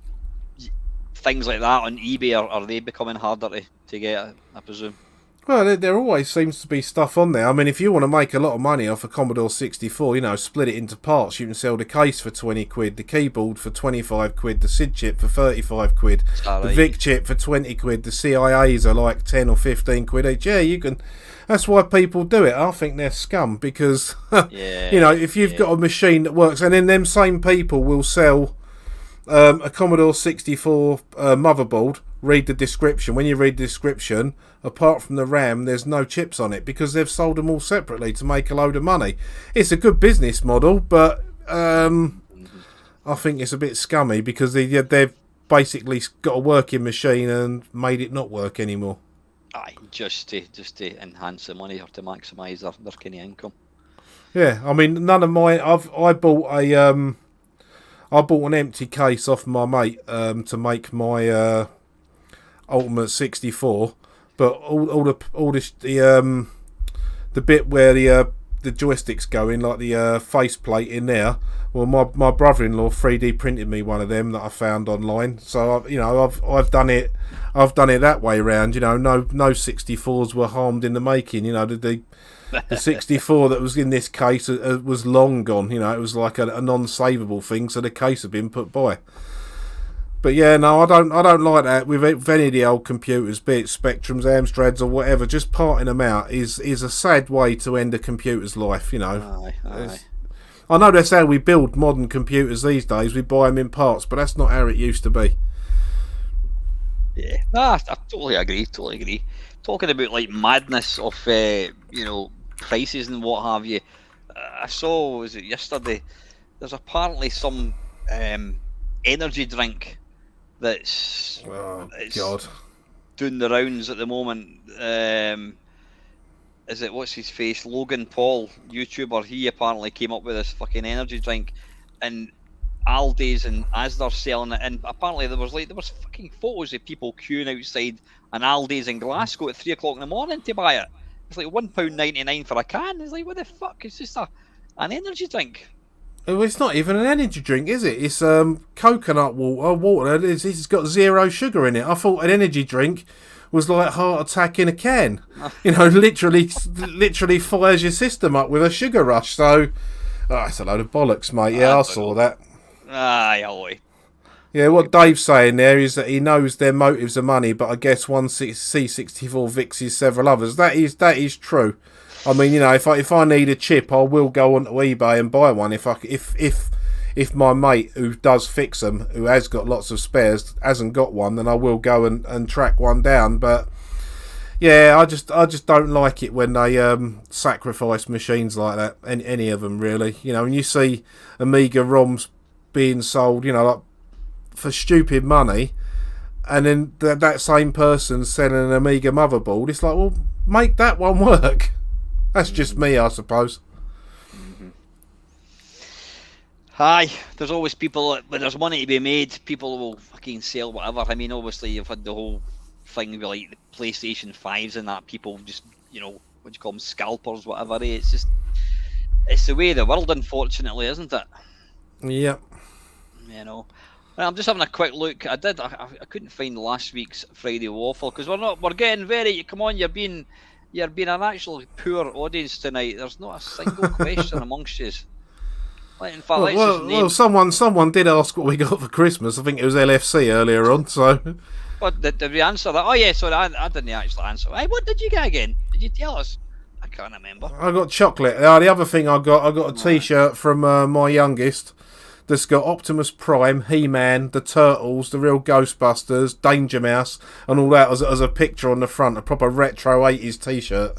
things like that on eBay are they becoming harder to get? I presume. Well, there always seems to be stuff on there. I mean, if you want to make a lot of money off a Commodore 64, you know, split it into parts. You can sell the case for 20 quid, the keyboard for 25 quid, the SID chip for 35 quid, the VIC chip for 20 quid, the CIAs are like 10 or 15 quid each. Yeah, you can. That's why people do it. I think they're scum because, you know, if you've got a machine that works, and then them same people will sell a Commodore 64 motherboard. Read the description. When you read the description, apart from the RAM, there's no chips on it because they've sold them all separately to make a load of money. It's a good business model, but I think it's a bit scummy because they've basically got a working machine and made it not work anymore. Aye, just to enhance the money or to maximise their kind of income. Yeah, I mean, none of my I bought an empty case off my mate to make my Ultimate 64, but all the bit where the joysticks go in, like the faceplate in there. Well, my brother-in-law 3D printed me one of them that I found online. So I've done it that way around. You know, no 64s were harmed in the making. You know, the 64 that was in this case was long gone. You know, it was like a non-savable thing, so the case had been put by. But yeah, no, I don't like that with any of the old computers, be it Spectrums, Amstrads, or whatever. Just parting them out is a sad way to end a computer's life. You know, Aye. I know that's how we build modern computers these days. We buy them in parts, but that's not how it used to be. Yeah, I totally agree. Talking about like madness of prices and what have you. I saw, was it yesterday? There's apparently some energy drink that's God doing the rounds at the moment. Is it, what's his face, Logan Paul, YouTuber? He apparently came up with this fucking energy drink, and Aldi's and Asda selling it. And apparently there was fucking photos of people queuing outside an Aldi's in Glasgow at 3 o'clock in the morning to buy it. It's like £1.99 for a can. It's like, what the fuck? It's just an energy drink. It's not even an energy drink, is it? It's coconut water. It's got 0 sugar in it. I thought an energy drink was like heart attack in a can. You know, literally fires your system up with a sugar rush. So, it's a load of bollocks, mate. Yeah, I saw that. Aye. Yeah, what Dave's saying there is that he knows their motives are money, but I guess one C64 vixes several others. That is true. I mean, you know, if I need a chip, I will go onto eBay and buy one. If my mate who does fix them, who has got lots of spares, hasn't got one, then I will go and track one down. But Yeah, I just don't like it when they sacrifice machines like that. Any of them really. You know, when you see Amiga ROMs being sold, you know, like for stupid money, and then that same person selling an Amiga motherboard, it's like, well, make that one work. That's just me, I suppose. Hi, there's always people, when there's money to be made, people will fucking sell whatever. I mean, obviously, you've had the whole thing with like the PlayStation 5s and that, people just, you know, what do you call them, scalpers, whatever. It's just, it's the way of the world, unfortunately, isn't it? Yep. You know. Well, I'm just having a quick look. I couldn't find last week's Friday Waffle, because we're getting very, come on, you're being an actually poor audience tonight. There's not a single question amongst you. In fact, someone did ask what we got for Christmas. I think it was LFC earlier on. So, what did we answer that? Oh yeah, sorry, I didn't actually answer. Hey, what did you get again? Did you tell us? I can't remember. I got chocolate. The other thing I got a T-shirt from my youngest that's got Optimus Prime, He-Man, the Turtles, the real Ghostbusters, Danger Mouse, and all that as a picture on the front. A proper retro 80s T-shirt.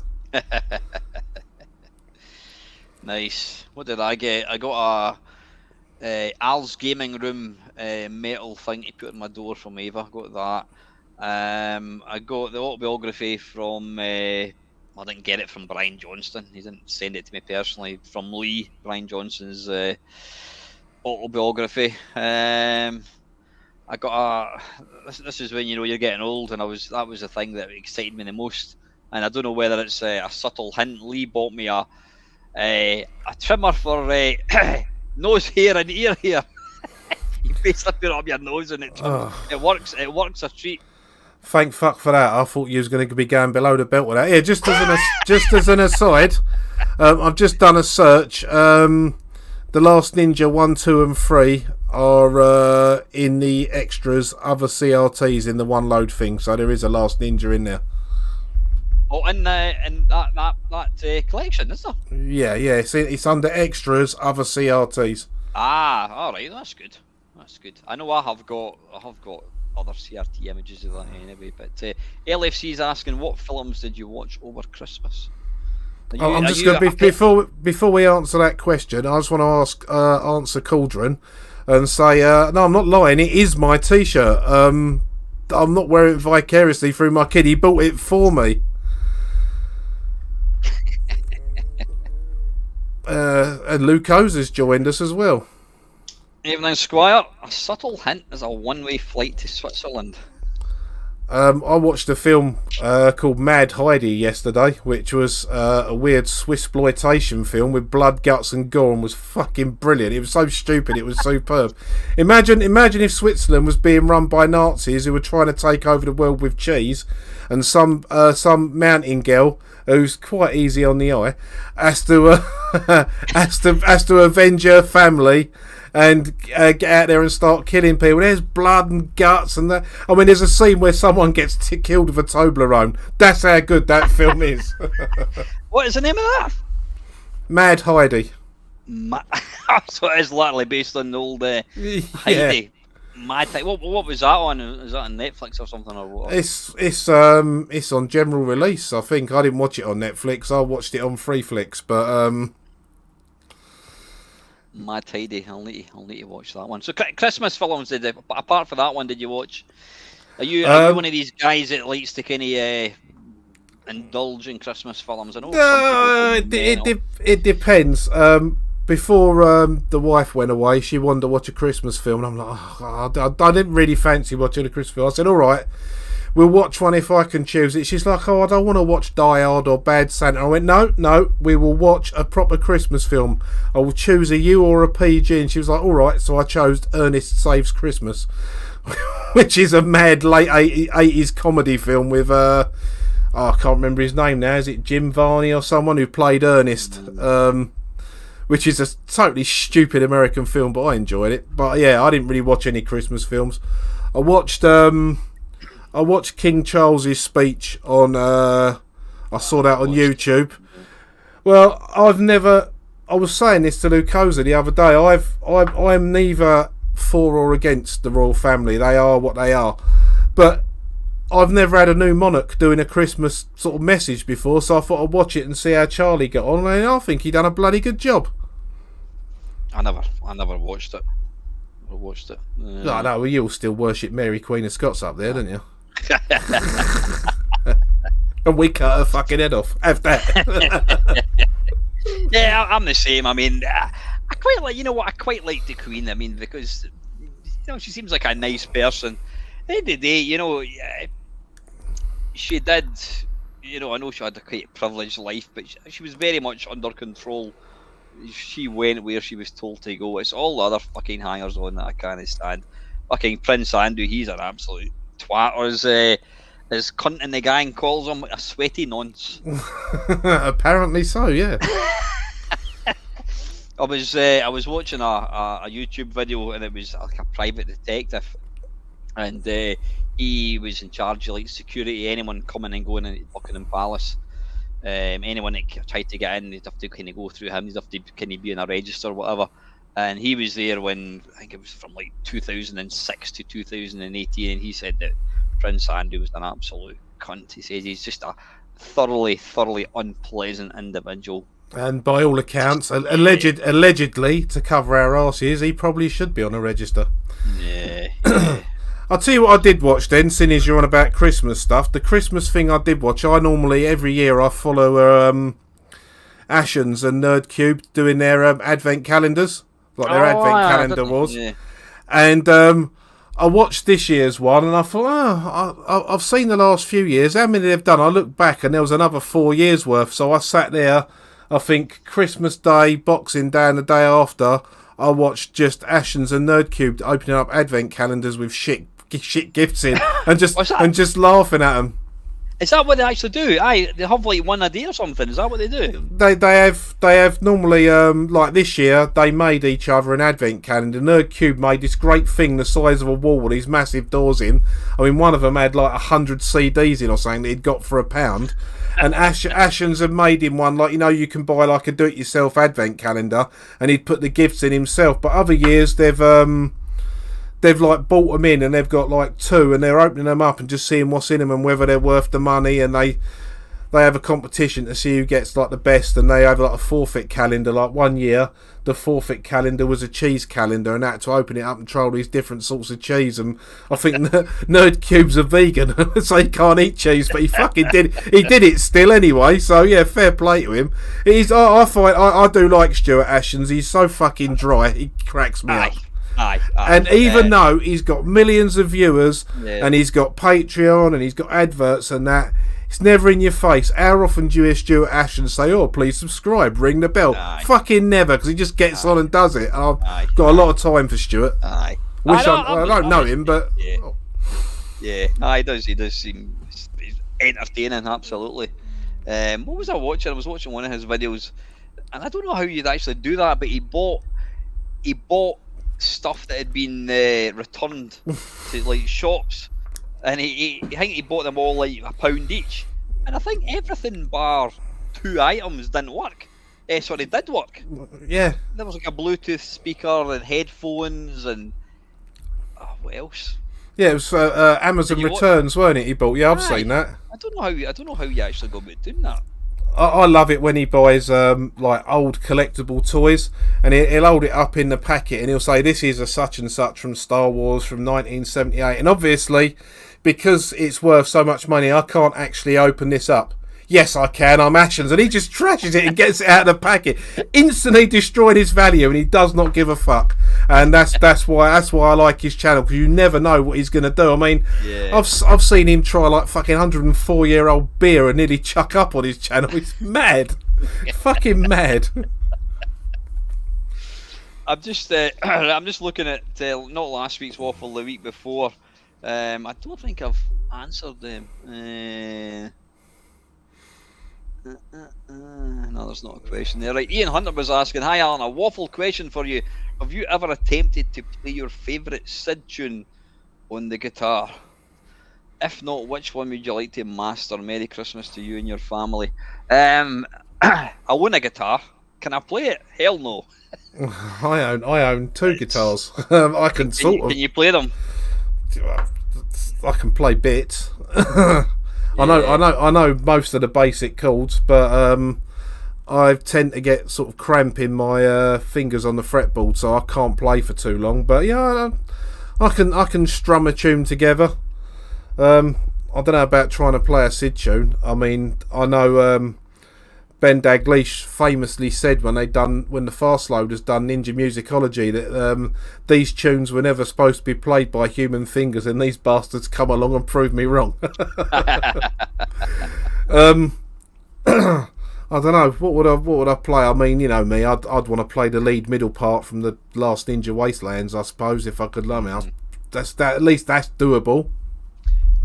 Nice. What did I get? I got a Al's Gaming Room metal thing to put on my door from Ava. I got that. I got the autobiography from. I didn't get it from Brian Johnston. He didn't send it to me personally. From Lee, Brian Johnston's autobiography. I got This is when you know you're getting old, and that was the thing that excited me the most. And I don't know whether it's a subtle hint. Lee bought me a trimmer for nose hair and ear hair. You basically put it up your nose and it works. It works a treat. Thank fuck for that. I thought you was going to be going below the belt with that. Yeah, just as an aside, I've just done a search. The Last Ninja 1, 2 and 3 are in the extras, other CRTs in the one load thing, so there is a Last Ninja in there. Oh, in that collection, is there? Yeah. It's under extras, other CRTs. Ah, all right, that's good. That's good. I know I have got other CRT images of that anyway. But LFC's asking, what films did you watch over Christmas? I'm just going to before we answer that question, I just want to answer Cauldron and say no, I'm not lying. It is my T-shirt. I'm not wearing it vicariously through my kid. He bought it for me. And Luke has joined us as well. Evening, Squire. A subtle hint is a one-way flight to Switzerland. I watched a film called Mad Heidi yesterday, which was a weird Swissploitation film with blood, guts and gore, and was fucking brilliant. It was so stupid, it was superb. Imagine if Switzerland was being run by Nazis who were trying to take over the world with cheese, and some mountain girl who's quite easy on the eye has to avenge her family and get out there and start killing people. There's blood and guts and that. I mean, there's a scene where someone gets killed with a Toblerone. That's how good that film is. What is the name of that? Mad Heidi. So it is literally based on the old Heidi. Mad Heidi. What was that on? Is that on Netflix or something? Or what? It's on general release, I think. I didn't watch it on Netflix. I watched it on Freeflix, but Mad Heidi. I'll need to watch that one. So Christmas films, apart from that one, did you watch? Are you one of these guys that likes to kind of indulge in Christmas films? I know. It depends. Before the wife went away, she wanted to watch a Christmas film, and I'm like, I didn't really fancy watching a Christmas film. I said, all right, we'll watch one if I can choose it. She's like, oh, I don't want to watch Die Hard or Bad Santa. I went, no, we will watch a proper Christmas film. I will choose a U or a PG. And she was like, all right. So I chose Ernest Saves Christmas, which is a mad late 80s comedy film with, I can't remember his name now. Is it Jim Varney or someone who played Ernest? Which is a totally stupid American film, but I enjoyed it. But yeah, I didn't really watch any Christmas films. I watched King Charles's speech on. I saw that on YouTube. Well, I was saying this to Lucosa the other day. I'm neither for or against the royal family. They are what they are. But I've never had a new monarch doing a Christmas sort of message before, so I thought I'd watch it and see how Charlie got on, and I think he done a bloody good job. I never watched it. No, well, you'll still worship Mary Queen of Scots up there, don't you? And we cut her fucking head off. Have that. Yeah, I'm the same. I mean, I quite like, I quite like the Queen. I mean, because she seems like a nice person. At the end of the day, she did. I know she had a quite privileged life, but she was very much under control. She went where she was told to go. It's all the other fucking hangers on that I can't stand. Fucking Prince Andrew, he's an absolute twat. Or as cunt in the gang calls him, a sweaty nonce. Apparently so, yeah. I was watching a YouTube video, and it was like a private detective, and he was in charge of like security, anyone coming and going in Buckingham Palace. Anyone that tried to get in, they'd have to kind of go through him. They'd have to kind of be in a register or whatever. And he was there when, I think it was from like 2006 to 2018, and he said that Prince Andrew was an absolute cunt. He says he's just a thoroughly unpleasant individual. And by all accounts, allegedly, to cover our arses, he probably should be on a register. Yeah. I'll tell you what I did watch then, seeing as you're on about Christmas stuff. The Christmas thing I did watch, I normally, every year, I follow Ashens and Nerdcube doing their Advent calendars. Like their Advent calendar was. Yeah. And I watched this year's one, and I thought, I've seen the last few years. How many they've done? I looked back, and there was another 4 years worth. So I sat there, I think Christmas Day, Boxing Day, and the day after, I watched just Ashens and Nerdcube opening up Advent calendars with shit gifts in, and just laughing at them. Is that what they actually do? They have like one a day or something. Is that what they do? They have normally like this year they made each other an Advent calendar. Nerdcube made this great thing the size of a wall with these massive doors in. I mean, one of them had like 100 CDs in or something that he'd got for £1. And Ashens had made him one, like, you can buy like a do-it-yourself Advent calendar, and he'd put the gifts in himself. But other years they've like bought them in, and they've got like 2, and they're opening them up and just seeing what's in them and whether they're worth the money. And they have a competition to see who gets like the best, and they have like a forfeit calendar. Like one year, the forfeit calendar was a cheese calendar, and I had to open it up and try all these different sorts of cheese. And I think Nerdcube's a vegan, so he can't eat cheese, but he fucking did. He did it still anyway. So yeah, fair play to him. I do like Stuart Ashens. He's so fucking dry. He cracks me up. And even though he's got millions of viewers, and he's got Patreon and he's got adverts and that, it's never in your face. How often do you hear Stuart Ashens say, "Oh, please subscribe, ring the bell"? Fucking never, because he just gets on and does it. And I've got a lot of time for Stuart. I don't know him, but he does. He does seem entertaining, absolutely. What was I watching? I was watching one of his videos, and I don't know how you'd actually do that, but he bought stuff that had been returned to like shops, and I think he bought them all like £1 each, and I think everything bar 2 items didn't work. Did work. Yeah, there was like a Bluetooth speaker and headphones and what else? Yeah, it was Amazon Returns, weren't it? He bought. Yeah, I've seen that. I don't know how you actually go about doing that. I love it when he buys like old collectible toys, and he'll hold it up in the packet, and he'll say, "This is a such and such from Star Wars from 1978," and obviously, because it's worth so much money, I can't actually open this up. Yes, I can. I'm Ashens, and he just trashes it and gets it out of the packet, instantly destroying his value, and he does not give a fuck. And that's why I like his channel, because you never know what he's gonna do. I mean, I've seen him try like fucking 104-year-old beer and nearly chuck up on his channel. It's mad, fucking mad. I'm just looking at not last week's Waffle, the week before. I don't think I've answered them. No, there's not a question there. Right, Ian Hunter was asking, "Hi Alan, a Waffle question for you. Have you ever attempted to play your favourite Sid tune on the guitar? If not, which one would you like to master? Merry Christmas to you and your family." I own a guitar. Can I play it? Hell no. I own 2 guitars. I can sort of. Can you play them? I can play bits. I know most of the basic chords, but I tend to get sort of cramp in my fingers on the fretboard, so I can't play for too long. But yeah, I can strum a tune together. I don't know about trying to play a Sid tune. I mean, I know Ben Dalglish famously said when the Fast Loaders done Ninja Musicology that these tunes were never supposed to be played by human fingers, and these bastards come along and prove me wrong. I don't know, what would I play? I mean, you know me, I'd want to play the lead middle part from the last Ninja Wastelands, I suppose, if I could learn it. At least that's doable.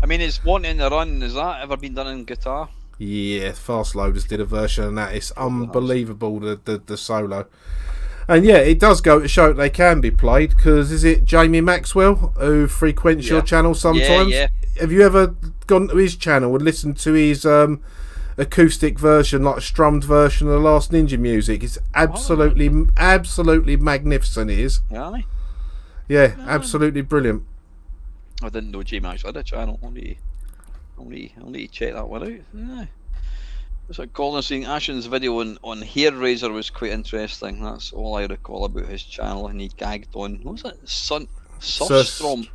I mean, it's Wanting to Run. Has that ever been done in guitar? Yeah, Fast Loaders did a version of that. It's unbelievable, the solo. And yeah, it does go to show that they can be played, because is it Jamie Maxwell who frequents your channel sometimes? Yeah. Have you ever gone to his channel and listened to his acoustic version, like a strummed version of the last Ninja music? It's absolutely magnificent, it is. Really? Yeah, absolutely brilliant. I didn't know Jamie actually had a channel. Only check that one out. Yeah. It's like Colin saying Ashen's video on Hair Razor was quite interesting. That's all I recall about his channel, and he gagged on, what was it? Surstrumming.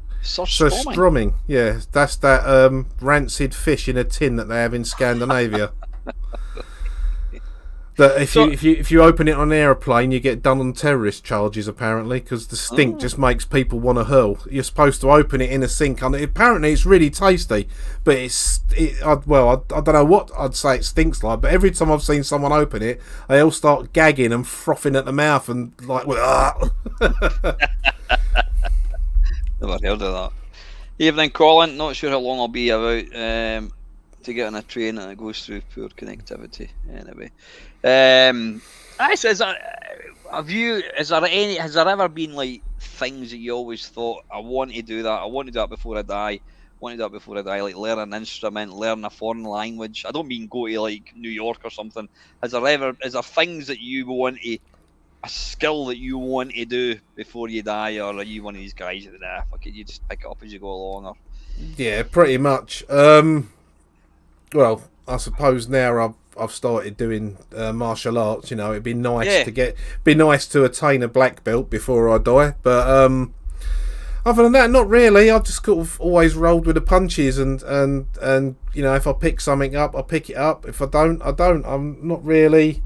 Yeah, that's that rancid fish in a tin that they have in Scandinavia. That if you open it on an aeroplane, you get done on terrorist charges, apparently, because the stink just makes people want to hurl. You're supposed to open it in a sink. Apparently, it's really tasty, but I don't know what I'd say it stinks like. But every time I've seen someone open it, they all start gagging and frothing at the mouth and like. Never heard of that. Evening, Colin. Not sure how long I'll be about to get on a train that goes through poor connectivity. Anyway. Has there ever been like things that you always thought, I want to do that before I die, like learn an instrument, learn a foreign language? I don't mean go to like New York or something. Is there things that you want to, a skill that you want to do before you die, or are you one of these guys that fuck it, you just pick it up as you go along? Or yeah, pretty much. Well, I suppose now I've started doing martial arts. You know, it'd be nice to attain a black belt before I die. But other than that, not really. I've just sort of always rolled with the punches, and you know, if I pick something up, I pick it up. If I don't, I don't. I'm not really.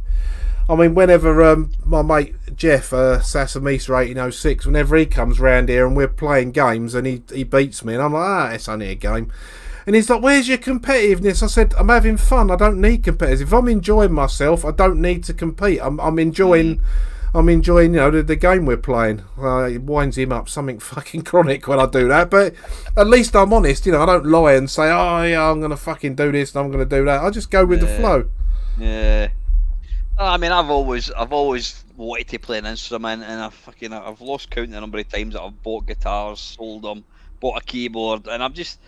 I mean, whenever my mate Jeff, Sasamisa 1806, whenever he comes round here and we're playing games and he beats me, and I'm like, it's only a game. And he's like, where's your competitiveness? I said, I'm having fun. I don't need competitive. If I'm enjoying myself, I don't need to compete. I'm enjoying, you know, the game we're playing. It winds him up something fucking chronic when I do that. But at least I'm honest, you know. I don't lie and say, oh yeah, I'm gonna fucking do this and I'm gonna do that. I just go with the flow. Yeah. I mean, I've always wanted to play an instrument, and I've lost count the number of times that I've bought guitars, sold them, bought a keyboard, and I'm just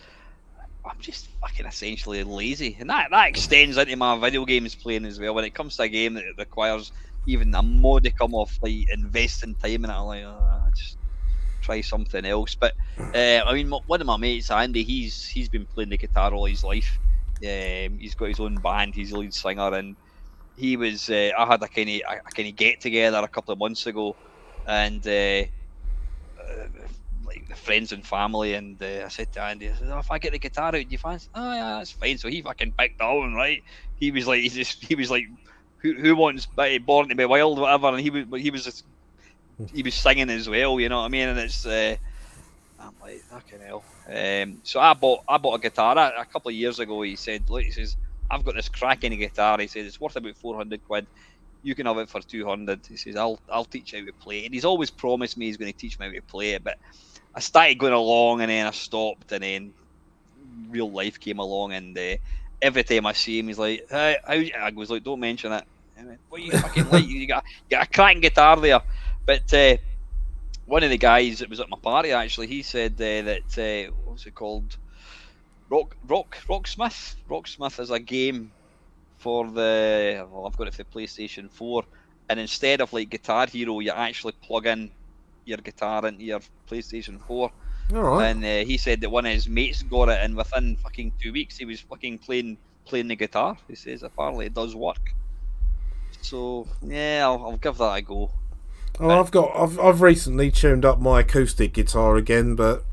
fucking essentially lazy, and that extends into my video games playing as well. When it comes to a game that requires even a modicum of like investing time in it, I'm like, just try something else. But I mean, one of my mates, Andy, he's been playing the guitar all his life. He's got his own band. He's a lead singer, and he was. I had a kind of get together a couple of months ago, and like the friends and family, and I said to Andy, I said, if I get the guitar out, do you fancy? Oh yeah, that's fine. So he fucking picked that one, right? He was like, who wants Born to Be Wild, whatever, and he was singing as well, you know what I mean? And it's I'm like, fucking hell. So I bought a guitar a couple of years ago. He said, look, he says, I've got this cracking guitar. He said it's worth about 400 quid. You can have it for 200. He says, I'll teach you how to play it. And he's always promised me he's going to teach me how to play it, but I started going along and then I stopped, and then real life came along, and every time I see him, he's like, hey, I was like, don't mention it. And I went, what you fucking like? You got a cracking guitar there. But one of the guys that was at my party, actually, he said that, what's it called? Rocksmith. Rocksmith is a game for I've got it for PlayStation 4, and instead of like Guitar Hero, you actually plug in your guitar into your PlayStation 4, All right. And he said that one of his mates got it, and within fucking 2 weeks he was fucking playing the guitar. He says apparently it does work. So yeah, I'll give that a go. Oh, I've recently tuned up my acoustic guitar again, but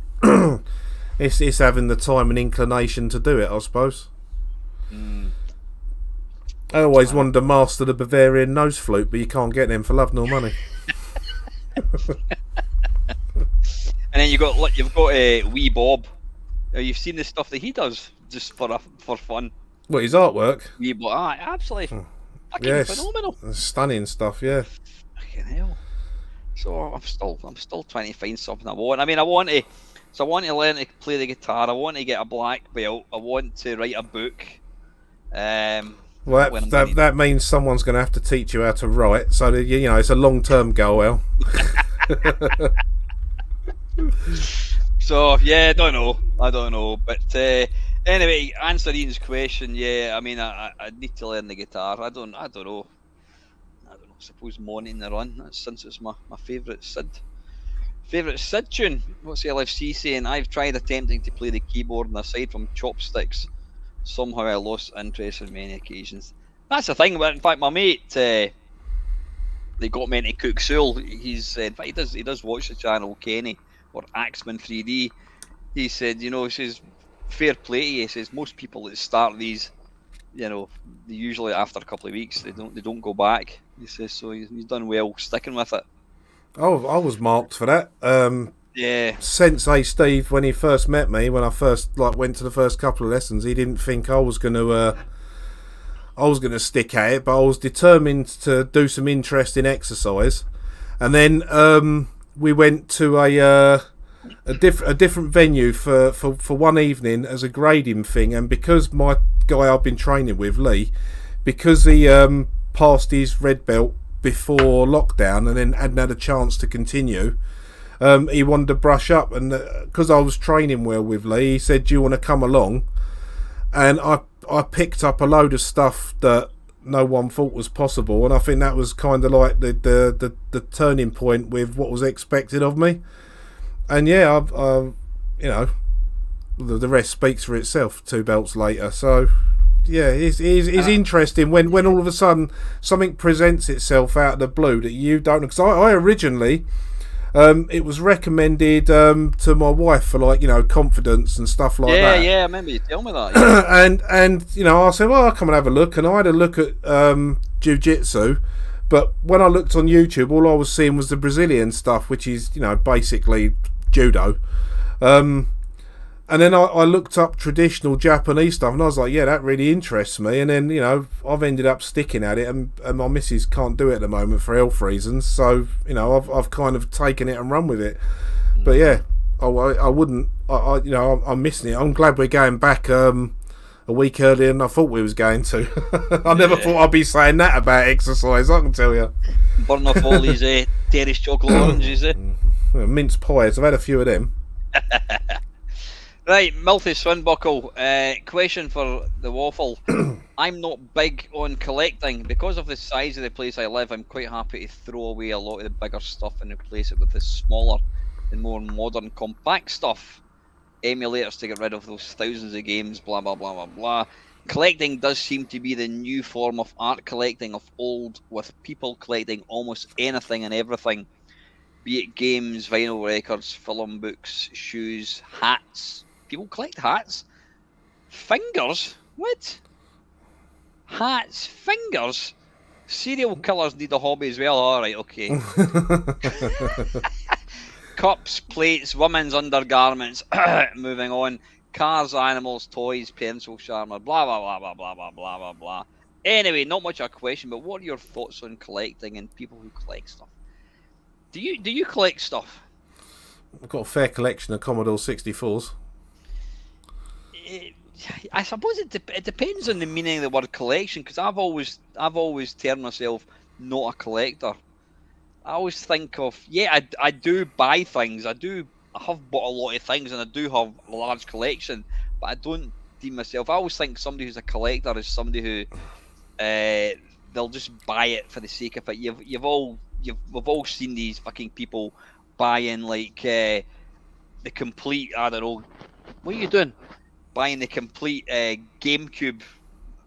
it's having the time and inclination to do it, I suppose. I always wanted to master the Bavarian nose flute, but you can't get them for love nor money. And then you've got Wee Bob. You've seen the stuff that he does just for fun. What, his artwork? Wee Bob, absolutely fucking phenomenal. Stunning stuff, yeah. Fucking hell. So I'm still trying to find something I want. I mean, I want to learn to play the guitar. I want to get a black belt. I want to write a book. Well, that means someone's going to have to teach you how to write. So that, you know, it's a long-term goal, Al. So yeah, I don't know. But anyway, answer Ian's question. Yeah, I mean, I need to learn the guitar. I don't know. I suppose Morning the Run. Since it's my favourite Sid tune. What's the LFC saying? I've tried attempting to play the keyboard, and aside from chopsticks, somehow I lost interest on many occasions. That's the thing. In fact, my mate, they got me into Cook Soul. He's in fact he does watch the channel Kenny or Axeman 3D. He said, he says, fair play to you. He says most people that start these, they usually after a couple of weeks they don't go back. He says so he's done well sticking with it. Oh, I was marked for that. Yeah. Sensei Steve, when he first met me, when I first went to the first couple of lessons, he didn't think I was going to stick at it, but I was determined to do some interesting exercise. And then we went to a different venue for one evening as a grading thing, and because my guy I've been training with, Lee, because he passed his red belt before lockdown and then hadn't had a chance to continue, he wanted to brush up, and because I was training well with Lee, he said, do you want to come along? And I picked up a load of stuff that no one thought was possible, and I think that was kind of like the turning point with what was expected of me. And yeah, the rest speaks for itself 2 belts later. So yeah, it's interesting when all of a sudden something presents itself out of the blue that you don't know. Because I originally, it was recommended to my wife for confidence and stuff like that. Yeah, I remember you telling me that. Yeah. and I said, well, I'll come and have a look. And I had a look at jiu-jitsu, but when I looked on YouTube, all I was seeing was the Brazilian stuff, which is basically judo. And then I looked up traditional Japanese stuff, and I was like, yeah, that really interests me. And then, I've ended up sticking at it, and my missus can't do it at the moment for health reasons. So, I've kind of taken it and run with it. But yeah, I wouldn't, I'm missing it. I'm glad we're going back a week earlier than I thought we was going to. I never thought I'd be saying that about exercise, I can tell you. Burn off all these terrace chocolate oranges, mince pies, I've had a few of them. Right, Milty Swinbuckle, question for the Waffle. I'm not big on collecting. Because of the size of the place I live, I'm quite happy to throw away a lot of the bigger stuff and replace it with the smaller and more modern compact stuff. Emulators to get rid of those thousands of games, blah blah blah blah blah. Collecting does seem to be the new form of art collecting of old, with people collecting almost anything and everything. Be it games, vinyl records, film books, shoes, hats. People collect hats? Fingers? What? Hats? Fingers? Serial killers need a hobby as well. Alright, okay. Cups, plates, women's undergarments. Moving on. Cars, animals, toys, pencil sharpener, blah blah blah blah blah blah blah blah blah. Anyway, not much of a question, but what are your thoughts on collecting and people who collect stuff? Do you collect stuff? I've got a fair collection of Commodore 64s. I suppose it depends on the meaning of the word collection, because I've always termed myself not a collector. I always think of, I do buy things. I have bought a lot of things, and I do have a large collection, but I don't deem myself. I always think somebody who's a collector is somebody who they'll just buy it for the sake of it. We've all seen these fucking people buying like the complete, I don't know, what are you doing? Buying the complete GameCube,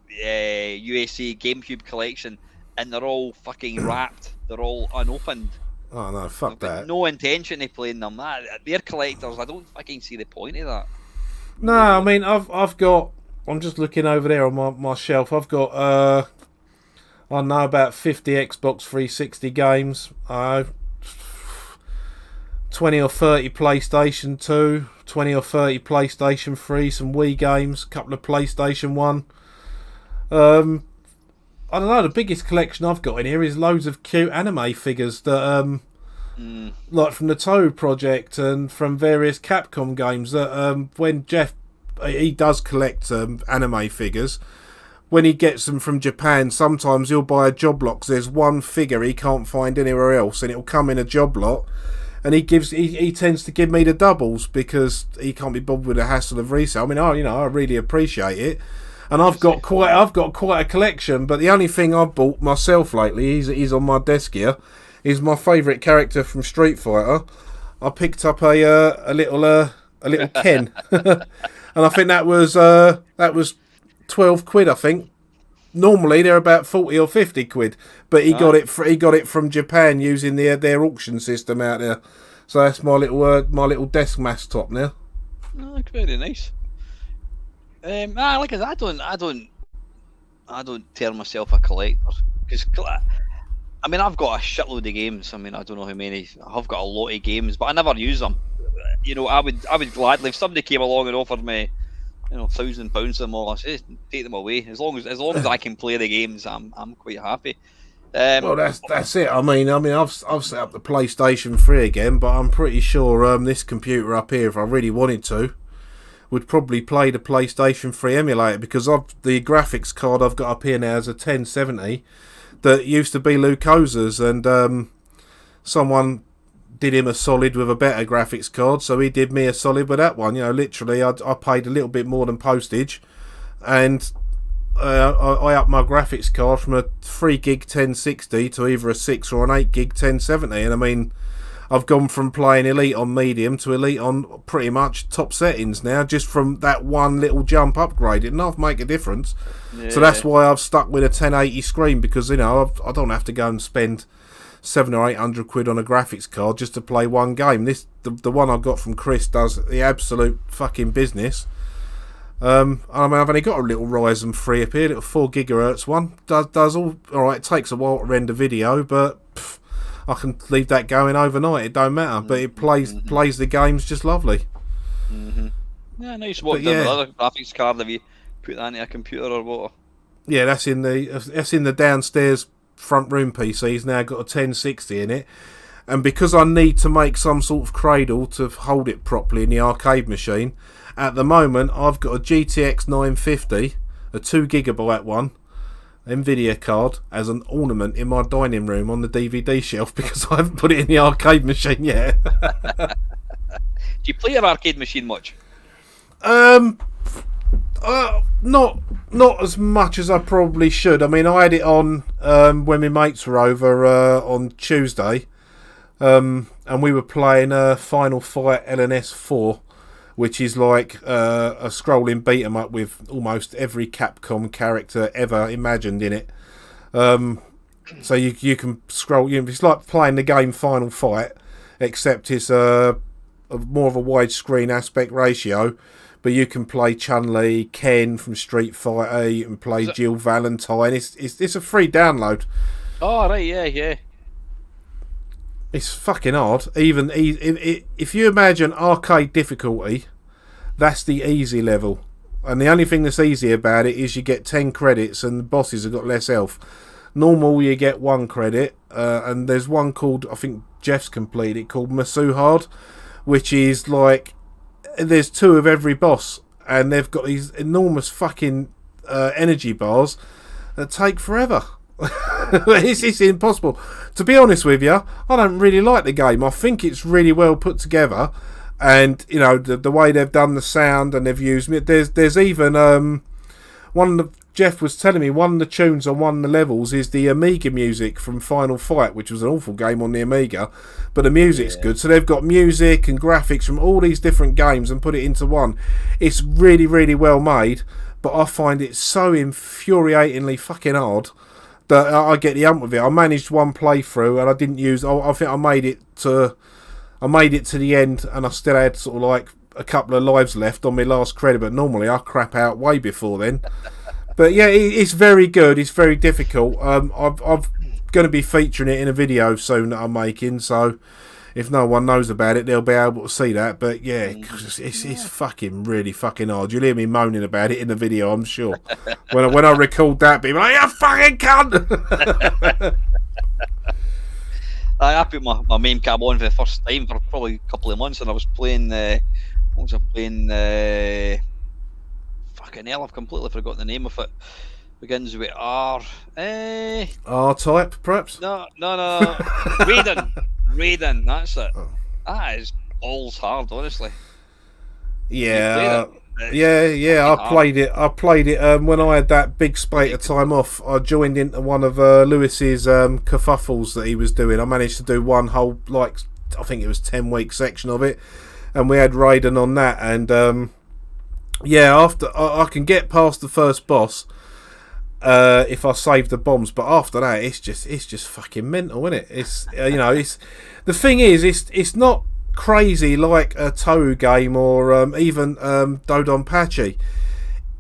USA GameCube collection, and they're all fucking wrapped. They're all unopened. Oh no, fuck that. No intention of playing them. They're collectors. I don't fucking see the point of that. No, I mean I've got. I'm just looking over there on my shelf. I've got I know about 50 Xbox 360 games. 20 or 30 PlayStation 2, 20 or 30 PlayStation 3, some Wii games, a couple of PlayStation 1. I don't know, the biggest collection I've got in here is loads of cute anime figures that like from the Toad Project and from various Capcom games that when Jeff, he does collect anime figures. When he gets them from Japan, sometimes he'll buy a job lot 'cause there's one figure he can't find anywhere else, and it'll come in a job lot, and he tends to give me the doubles because he can't be bothered with the hassle of resale. I mean, I really appreciate it, and I've got quite a collection. But the only thing I've bought myself lately, he's on my desk here, is my favourite character from Street Fighter. I picked up a little Ken, and I think that was 12 quid, I think. Normally they're about 40 or 50 quid, but he got it from Japan using their auction system out there. So that's my little desk mask top now. Oh, very nice. Like I said, I don't tear myself a collector because I mean I've got a shitload of games. I mean I don't know how many. I've got a lot of games, but I never use them. You know, I would gladly, if somebody came along and offered me, you know, £1,000 for them all, I say take them away. As long as I can play the games, I'm quite happy. Well, that's it. I mean, I've set up the PlayStation 3 again, but I'm pretty sure this computer up here, if I really wanted to, would probably play the PlayStation 3 emulator because the graphics card I've got up here now is a 1070 that used to be Lucosa's, and someone did him a solid with a better graphics card, so he did me a solid with that one. You know, literally, I paid a little bit more than postage, and I upped my graphics card from a 3 gig 1060 to either a 6 or an 8 gig 1070, and I mean, I've gone from playing Elite on medium to Elite on pretty much top settings now, just from that one little jump upgrade. It enough make a difference. Yeah. So that's why I've stuck with a 1080 screen, because you know I don't have to go and spend 700 or 800 quid on a graphics card just to play one game. The one I got from Chris does the absolute fucking business. I mean, I've only got a little Ryzen 3 up here, little 4 gigahertz one. Does all right. It takes a while to render video, but I can leave that going overnight. It don't matter. But it plays the games just lovely. Mm-hmm. Yeah, nice. What with other graphics card? Have you put that in a computer or what? Yeah, that's in the downstairs front room PC. He's now got a 1060 in it, and because I need to make some sort of cradle to hold it properly in the arcade machine, at the moment I've got a GTX 950, a 2GB one, Nvidia card, as an ornament in my dining room on the DVD shelf because I haven't put it in the arcade machine yet. Do you play your arcade machine much? Not as much as I probably should. I mean, I had it on when my mates were over on Tuesday, and we were playing Final Fight LNS 4, which is like a scrolling beat 'em up with almost every Capcom character ever imagined in it. So you can scroll. It's like playing the game Final Fight, except it's a more of a widescreen aspect ratio. But you can play Chun-Li, Ken from Street Fighter. You can play Jill Valentine. It's a free download. Oh right, yeah. It's fucking hard. Even if you imagine arcade difficulty, that's the easy level. And the only thing that's easy about it is you get 10 credits and the bosses have got less health. Normal, you get 1 credit. And there's one called, I think Jeff's completed it, called Masu Hard, which is like, there's 2 of every boss, and they've got these enormous fucking energy bars that take forever. It's impossible. To be honest with you, I don't really like the game. I think it's really well put together, and you know the way they've done the sound and they've used it. There's even one of Jeff was telling me one of the tunes on one of the levels is the Amiga music from Final Fight, which was an awful game on the Amiga, but the music's good. So they've got music and graphics from all these different games and put it into one. It's really, really well made, but I find it so infuriatingly fucking hard that I get the hump with it. I managed one playthrough and I didn't use. I think I made it to the end, and I still had sort of like a couple of lives left on my last credit. But normally I crap out way before then. But yeah, it's very good. It's very difficult. I'm going to be featuring it in a video soon that I'm making. So if no one knows about it, they'll be able to see that. But yeah, it's fucking really fucking hard. You'll hear me moaning about it in the video, I'm sure. when I record that, people are like, you fucking cunt! I put my main cam on for the first time for probably a couple of months, and I was playing. What was I playing? Fucking hell, I've completely forgotten the name of it. Begins with R. R-Type, perhaps? No. Raiden, that's it. Oh. That is balls hard, honestly. Yeah. I played it when I had that big spate of time off. I joined into one of Lewis's kerfuffles that he was doing. I managed to do one whole, like, I think it was 10-week section of it, and we had Raiden on that. And after I can get past the first boss if I save the bombs, but after that it's just fucking mental, isn't it? It's it's the thing is it's not crazy like a Toru game or even Dodonpachi.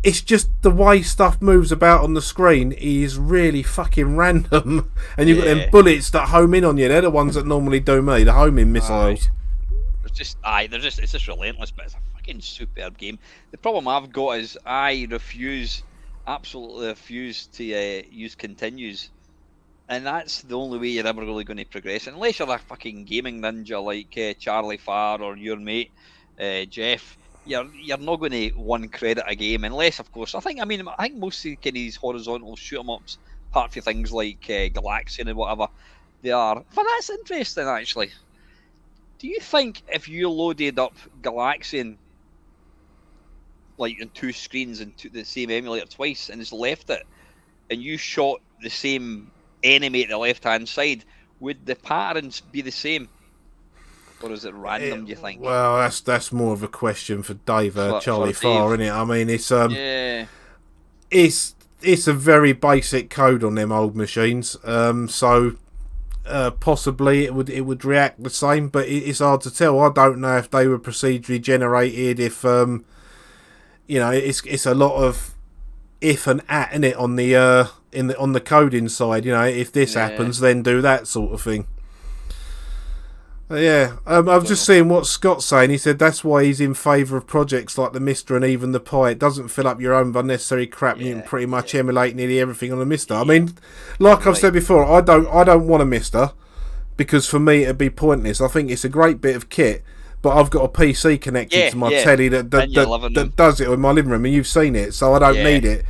It's just the way stuff moves about on the screen is really fucking random, and you've got them bullets that home in on you. They're the ones that normally do me, the homing missiles. It's just relentless, but it's a fucking superb game. The problem I've got is I absolutely refuse to use continues, and that's the only way you're ever really going to progress, unless you're a fucking gaming ninja like Charlie Farr or your mate Jeff. You're not going to one credit a game, unless, of course, I think most of these horizontal shoot 'em ups, apart from things like Galaxian and whatever, they are. But that's interesting, actually. Do you think if you loaded up Galaxian like on two screens and the same emulator twice and just left it, and you shot the same enemy at the left hand side, would the patterns be the same, or is it random? Do you think? Well, that's more of a question for Dave, Charlie Farr, isn't it? I mean, it's a very basic code on them old machines, so possibly it would react the same, but it's hard to tell. I don't know if they were procedurally generated, if it's a lot of if and at in it on the on the coding side. If this happens, then do that sort of thing. I was just seeing what Scott's saying. He said that's why he's in favour of projects like the Mister and even the Pi. It doesn't fill up your own with unnecessary crap. You can pretty much emulate nearly everything on the Mister. I mean, like I've said before, I don't want a Mister because for me it'd be pointless. I think it's a great bit of kit, but I've got a PC connected to my telly that does it in my living room, and you've seen it, so I don't need it.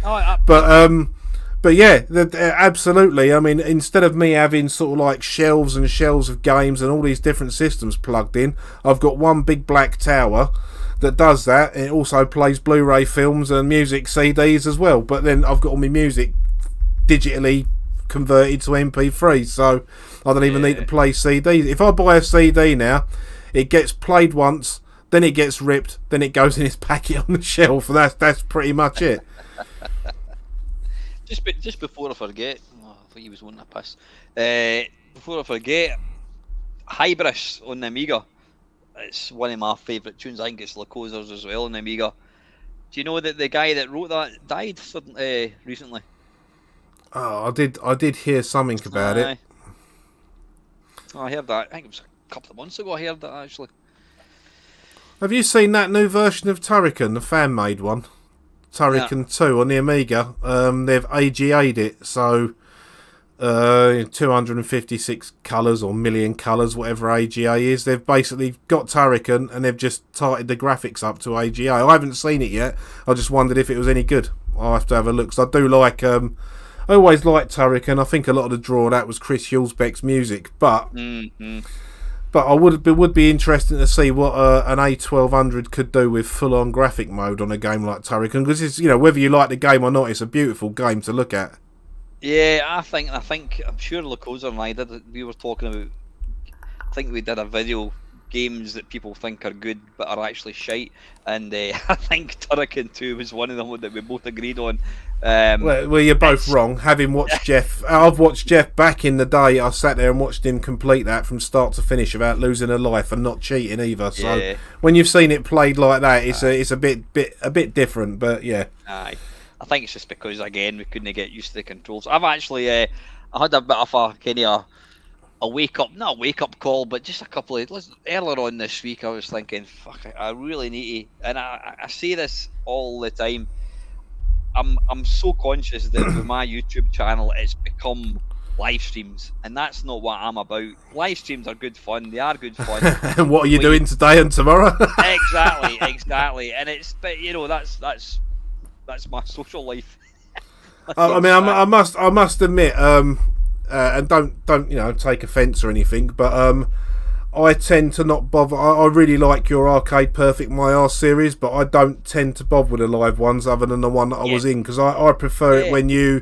But yeah, absolutely. I mean, instead of me having sort of like shelves and shelves of games and all these different systems plugged in, I've got one big black tower that does that. It also plays Blu-ray films and music CDs as well. But then I've got all my music digitally converted to MP3, so I don't even need to play CDs. If I buy a CD now, it gets played once, then it gets ripped, then it goes in its packet on the shelf, and that's pretty much it. Just before I forget, I thought he was wanting a piss. Before I forget, Hybris on the Amiga. It's one of my favourite tunes. I think it's Lacosa's as well on the Amiga. Do you know that the guy that wrote that died recently? Oh, I did hear something about it. I heard that. I think it was a couple of months ago. I heard that actually. Have you seen that new version of Turrican, the fan-made one? Turrican 2 on the Amiga. They've AGA'd it, so 256 colours or million colours, whatever AGA is. They've basically got Turrican and they've just tightened the graphics up to AGA. I haven't seen it yet. I just wondered if it was any good. I'll have to have a look. So I do like. I always liked Turrican. I think a lot of the draw of that was Chris Hulsbeck's music, but But it would be interesting to see what an A1200 could do with full-on graphic mode on a game like Turrican, because it's, you know, whether you like the game or not, it's a beautiful game to look at. Yeah, I think I'm sure Lacosa and I we were talking about. I think we did a video, games that people think are good but are actually shite, and I think Turrican 2 was one of them that we both agreed on. Well, you're both wrong. Having watched Jeff, I've watched Jeff back in the day. I sat there and watched him complete that from start to finish without losing a life and not cheating either. So when you've seen it played like that, it's a bit different. But yeah, aye. I think it's just because again we couldn't get used to the controls. I've actually I had a bit of a kind of a not a wake up call, but just a couple of earlier on this week. I was thinking, fuck, I really need to, and I say this all the time. I'm so conscious that with my YouTube channel, it's become live streams, and that's not what I'm about. Live streams are good fun. They are good fun. And what are you doing today and tomorrow? exactly. And but you know, that's my social life. I mean, I must admit, and don't you know, take offence or anything, but I tend to not bother. I really like your Arcade Perfect My Arse series, but I don't tend to bother with the live ones other than the one that I was in, because I prefer it when you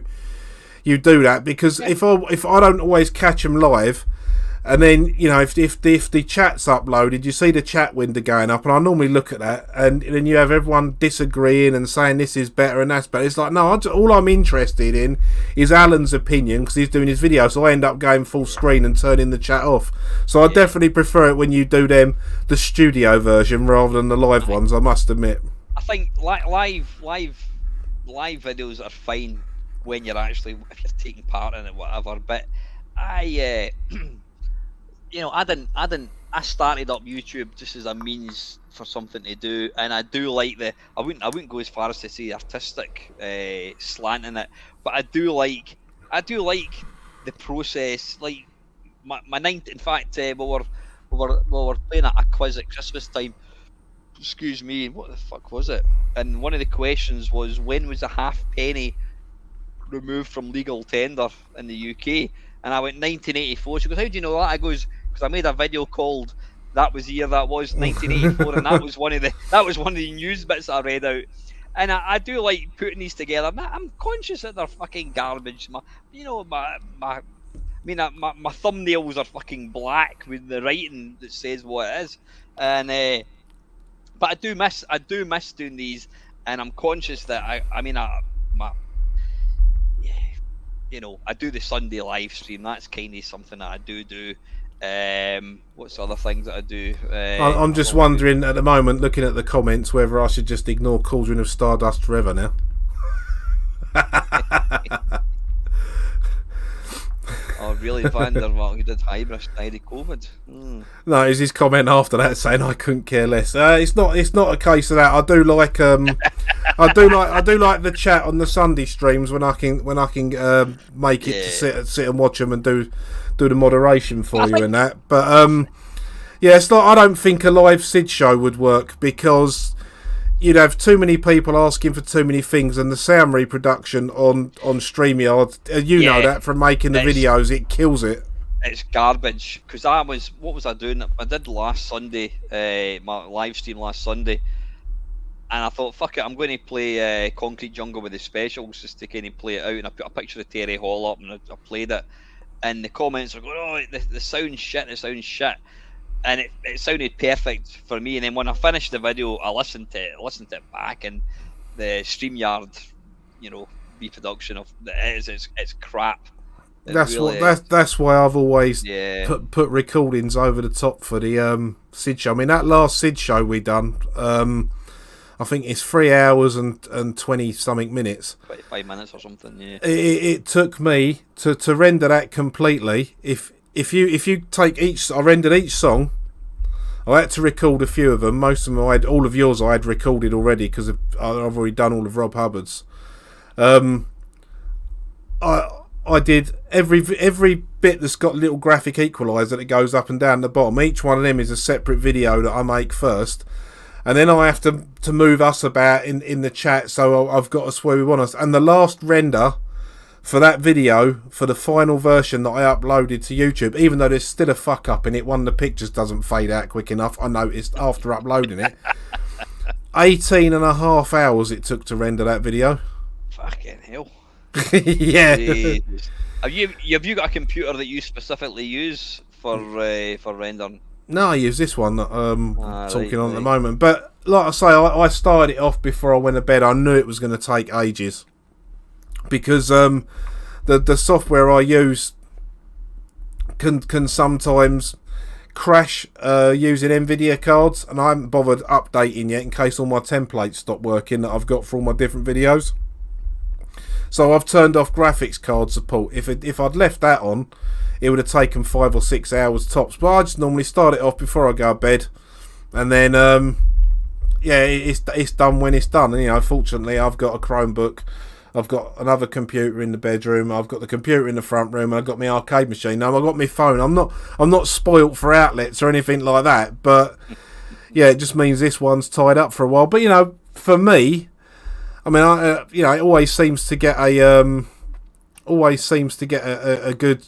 do that, because if I don't always catch them live, and then, you know, if the chat's uploaded, you see the chat window going up, and I normally look at that, and then you have everyone disagreeing and saying this is better and that's better. It's like, no, all I'm interested in is Alan's opinion, because he's doing his video, so I end up going full screen and turning the chat off. So I definitely prefer it when you do the studio version rather than the live ones, I must admit. I think live videos are fine when you're actually, if you're taking part in it, whatever, but you know, I started up YouTube just as a means for something to do, and I do like I wouldn't go as far as to say artistic slant in it, but I do like the process. Like my ninth, in fact, we were playing a quiz at Christmas time. Excuse me, what the fuck was it? And one of the questions was, when was a halfpenny removed from legal tender in the UK? And I went 1984. She goes, how do you know that? I goes, because I made a video called "That Was the Year That Was 1984," and that was one of the news bits I read out. And I do like putting these together. I'm conscious that they're fucking garbage. My thumbnails are fucking black with the writing that says what it is. And but I do miss doing these, and I'm conscious that you know, I do the Sunday live stream. That's kind of something that I do. What's the other things that I do? I'm just wondering at the moment, looking at the comments, whether I should just ignore Cauldron of Stardust forever now. Oh, really, Vandermark? You did Hybris died of COVID? No, it's his comment after that saying I couldn't care less. It's not a case of that. I do like I do like the chat on the Sunday streams when I can make it to sit and watch them and do the moderation for you and that. But it's not. I don't think a live Sid show would work, because you'd have too many people asking for too many things, and the sound reproduction on StreamYard, you know that from making the videos, it kills it. It's garbage, because what was I doing? I did last Sunday, my live stream last Sunday, and I thought, fuck it, I'm going to play Concrete Jungle with the specials, just to kind of play it out, and I put a picture of Terry Hall up, and I played it, and the comments are going, oh, the sound's shit, and it sounded perfect for me. And then when I finished the video, I listened to it back, and the StreamYard, you know, reproduction of it's crap. That's why I've always put recordings over the top for the Sid show. I mean, that last Sid show we done, I think it's 3 hours and 20 something minutes. 25 minutes or something. Yeah. It took me to render that completely. If you take I rendered each song. I had to record a few of them. Most of them, all of yours, I had recorded already, because I've already done all of Rob Hubbard's. I did every bit that's got a little graphic equalizer that goes up and down the bottom. Each one of them is a separate video that I make first, and then I have to move us about in the chat. So I've got us where we want us. And the last render for that video, for the final version that I uploaded to YouTube, even though there's still a fuck up in it, one of the pictures doesn't fade out quick enough, I noticed after uploading it. 18 and a half hours it took to render that video. Fucking hell. Yeah. Have you got a computer that you specifically use for rendering? No, I use this one that talking on at the moment. But like I say, I started it off before I went to bed. I knew it was going to take ages. Because the software I use can sometimes crash using NVIDIA cards, and I haven't bothered updating yet in case all my templates stop working that I've got for all my different videos. So I've turned off graphics card support. If I'd left that on, it would have taken 5 or 6 hours tops. But I just normally start it off before I go to bed, and then it's done when it's done. And, you know, fortunately I've got a Chromebook. I've got another computer in the bedroom. I've got the computer in the front room. And I've got my arcade machine. Now I've got my phone. I'm not spoilt for outlets or anything like that. But yeah, it just means this one's tied up for a while. But you know, for me, I mean, it always seems to get a good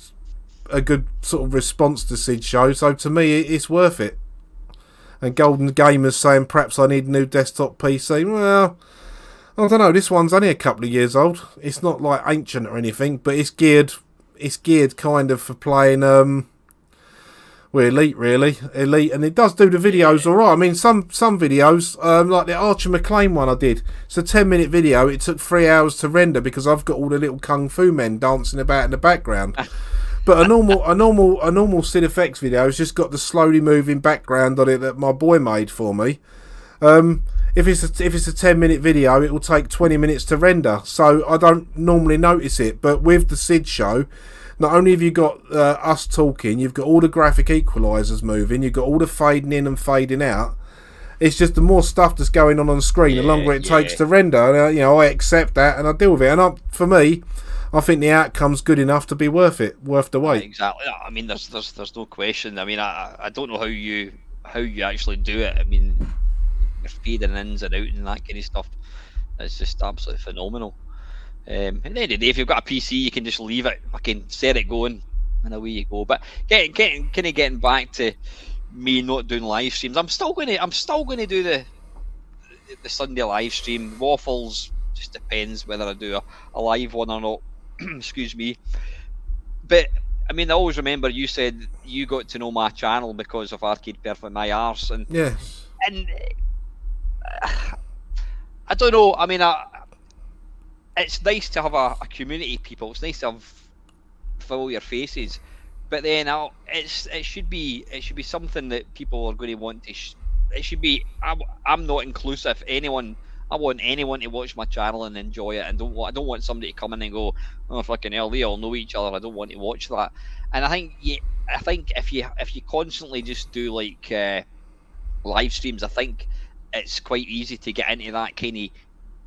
sort of response to Sid show. So to me, it's worth it. And Golden Gamers saying perhaps I need a new desktop PC. Well, I don't know. This one's only a couple of years old. It's not like ancient or anything, but it's geared kind of for playing Elite, really. Elite, and it does do the videos alright. I mean, some videos, like the Archer McLean one I did. It's a 10-minute video. It took 3 hours to render because I've got all the little kung fu men dancing about in the background. But a normal Sid Effects video has just got the slowly moving background on it that my boy made for me. If it's a 10-minute video, it will take 20 minutes to render, so I don't normally notice it. But with the Sid show, not only have you got us talking, you've got all the graphic equalisers moving, you've got all the fading in and fading out. It's just the more stuff that's going on screen, the longer it takes to render. And, I accept that and I deal with it. And for me, I think the outcome's good enough to be worth the wait. Exactly. I mean, there's no question. I mean, I don't know how you actually do it. I mean, you're feeding ins and out and that kind of stuff. It's just absolutely phenomenal. At the end of the day, if you've got a PC, you can just leave it, fucking set it going, and away you go. But getting back to me not doing live streams, I'm still going to do the Sunday live stream. Waffles just depends whether I do a live one or not. Excuse me. But I mean, I always remember you said you got to know my channel because of Arcade Perfect My Arse, and yes, and I don't know. I mean, it's nice to have a community of people. It's nice to have familiar faces, but then it should be something that people are going to want to. It should be. I'm not inclusive. I want anyone to watch my channel and enjoy it, and I don't want somebody to come in and go, oh fucking hell, they all know each other. I don't want to watch that. And I think if you constantly just do like live streams, I think it's quite easy to get into that kind of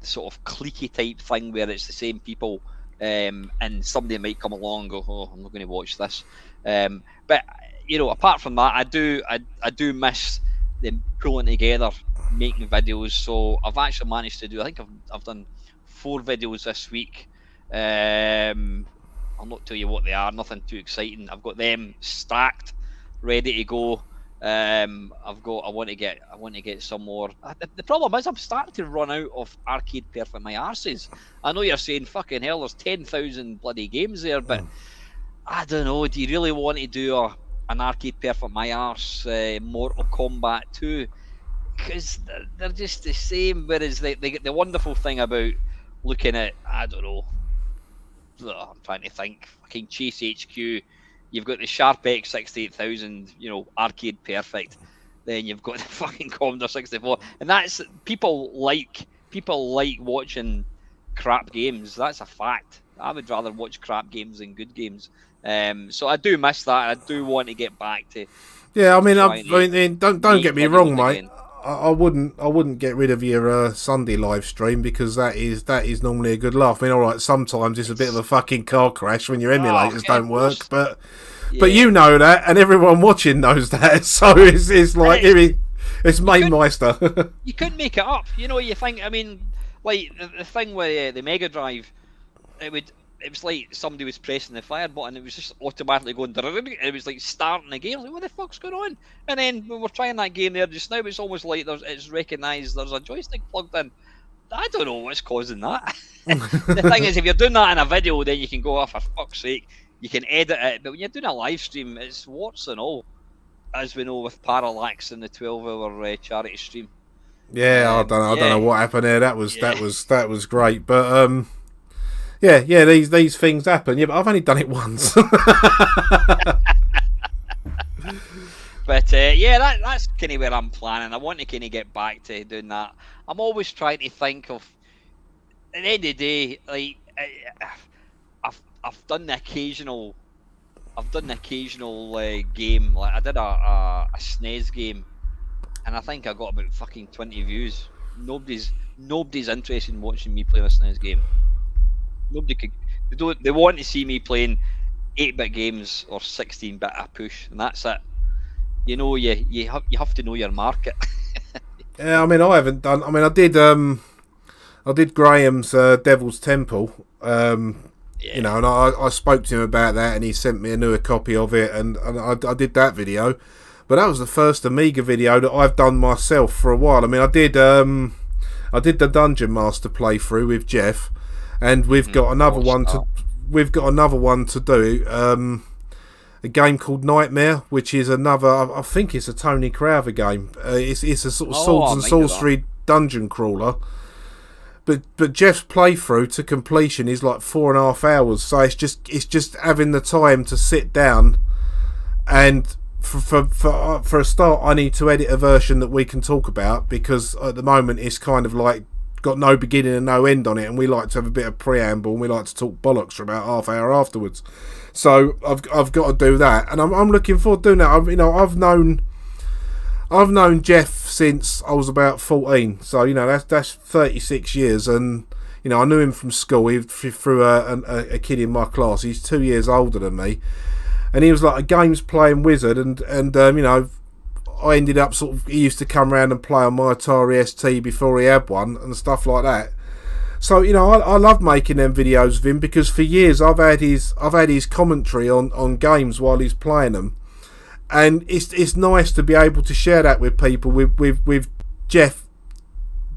sort of cliquey type thing where it's the same people, and somebody might come along and go, oh, I'm not going to watch this. But apart from that, I do miss them pulling together, making videos. So I've actually managed to do. I think I've done 4 videos this week. I'll not tell you what they are. Nothing too exciting. I've got them stacked, ready to go. I want to get some more. The problem is I'm starting to run out of Arcade Perfect My Arses. I know you're saying fucking hell, there's 10,000 bloody games there, but I don't know. Do you really want to do an Arcade Perfect My Arse Mortal Kombat 2? Because they're just the same. Whereas the wonderful thing about looking at, I don't know, I'm trying to think, fucking Chase HQ. You've got the Sharp X 68000, Arcade Perfect. Then you've got the fucking Commodore 64, and that's people like watching crap games. That's a fact. I would rather watch crap games than good games. So I do miss that. I do want to get back to. Yeah, I mean, don't get me wrong, mate. I wouldn't get rid of your Sunday live stream because that is normally a good laugh. I mean, all right, sometimes it's a bit of a fucking car crash when your emulators don't work, but you know that, and everyone watching knows that. So it's like it's main Meister. You couldn't make it up. You think. I mean, like the thing with the Mega Drive, it would it was like somebody was pressing the fire button. It was just automatically going. It was like starting the game. Like, what the fuck's going on? And then when we're trying that game there just now, it's almost like it's recognised there's a joystick plugged in. I don't know what's causing that. The thing is, if you're doing that in a video, then you can go, oh, for fuck's sake, you can edit it. But when you're doing a live stream, it's warts and all, as we know with Parallax in the 12-hour charity stream. Yeah, I don't know what happened there. That was great, but these things happen. Yeah, but I've only done it once. But that's kind of where I'm planning. I want to kind of get back to doing that. I'm always trying to think of. At the end of the day, like I've done the occasional. Game. Like I did a SNES game, and I think I got about fucking 20 views. Nobody's interested in watching me play a SNES game. Nobody could. They want to see me playing 8-bit games or 16-bit a push, and that's it. You know, you have to know your market. Yeah, I mean, I haven't done. I mean, I did Graham's Devil's Temple. You know, and I spoke to him about that, and he sent me a newer copy of it, and I did that video. But that was the first Amiga video that I've done myself for a while. I mean, I did the Dungeon Master playthrough with Jeff, and we've got another one to do. A game called Nightmare, which is another. I think it's a Tony Crowther game. It's a sort of swords and sorcery dungeon crawler. But Jeff's playthrough to completion is like 4.5 hours. So it's just having the time to sit down, and for a start, I need to edit a version that we can talk about, because at the moment it's kind of like got no beginning and no end on it, and we like to have a bit of preamble, and we like to talk bollocks for about half hour afterwards. So I've got to do that, and I'm looking forward to doing that. I've known Jeff since I was about 14, so that's 36 years, and I knew him from school. Through a kid in my class. He's 2 years older than me, and he was like a games playing wizard, and I ended up he used to come around and play on my Atari ST before he had one and stuff like that. So I love making them videos of him, because for years I've had his commentary on games while he's playing them, and it's nice to be able to share that with people, with Jeff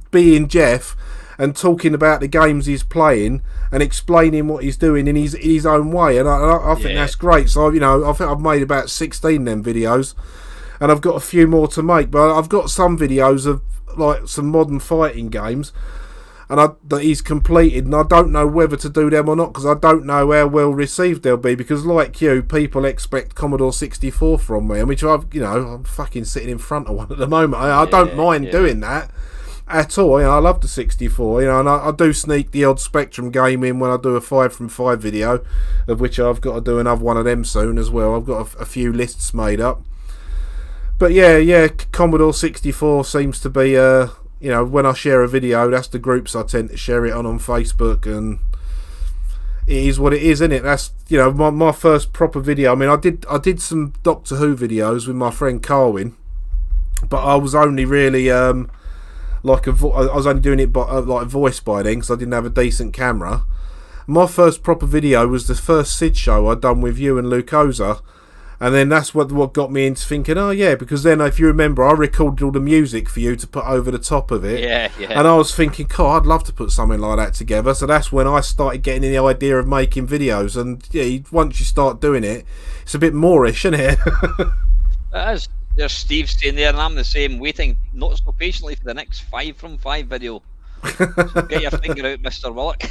being Jeff, and talking about the games he's playing and explaining what he's doing in his own way, and I think that's great. So I think I've made about 16 of them videos, and I've got a few more to make, but I've got some videos of like some modern fighting games, and that he's completed, and I don't know whether to do them or not, because I don't know how well received they'll be, because like you, people expect Commodore 64 from me, which I'm fucking sitting in front of one at the moment. I don't mind doing that at all. I love the 64, and I do sneak the odd Spectrum game in when I do a 5 from 5 video, of which I've got to do another one of them soon as well. I've got a few lists made up. But yeah, Commodore 64 seems to be when I share a video, that's the groups I tend to share it on Facebook, and it is what it is, isn't it? That's my first proper video. I mean, I did some Doctor Who videos with my friend Carwin, but I was only really I was only doing it by like voice by then, because I didn't have a decent camera. My first proper video was the first Sid show I'd done with you and Luke Oza. And then that's what got me into thinking, oh yeah, because then if you remember, I recorded all the music for you to put over the top of it. Yeah. And I was thinking, God, I'd love to put something like that together. So that's when I started getting the idea of making videos. And yeah, once you start doing it, it's a bit moreish, isn't it? It is. There's Steve staying there, and I'm the same, waiting not so patiently for the next 5 from 5 video. So get your finger out, Mr. Willock.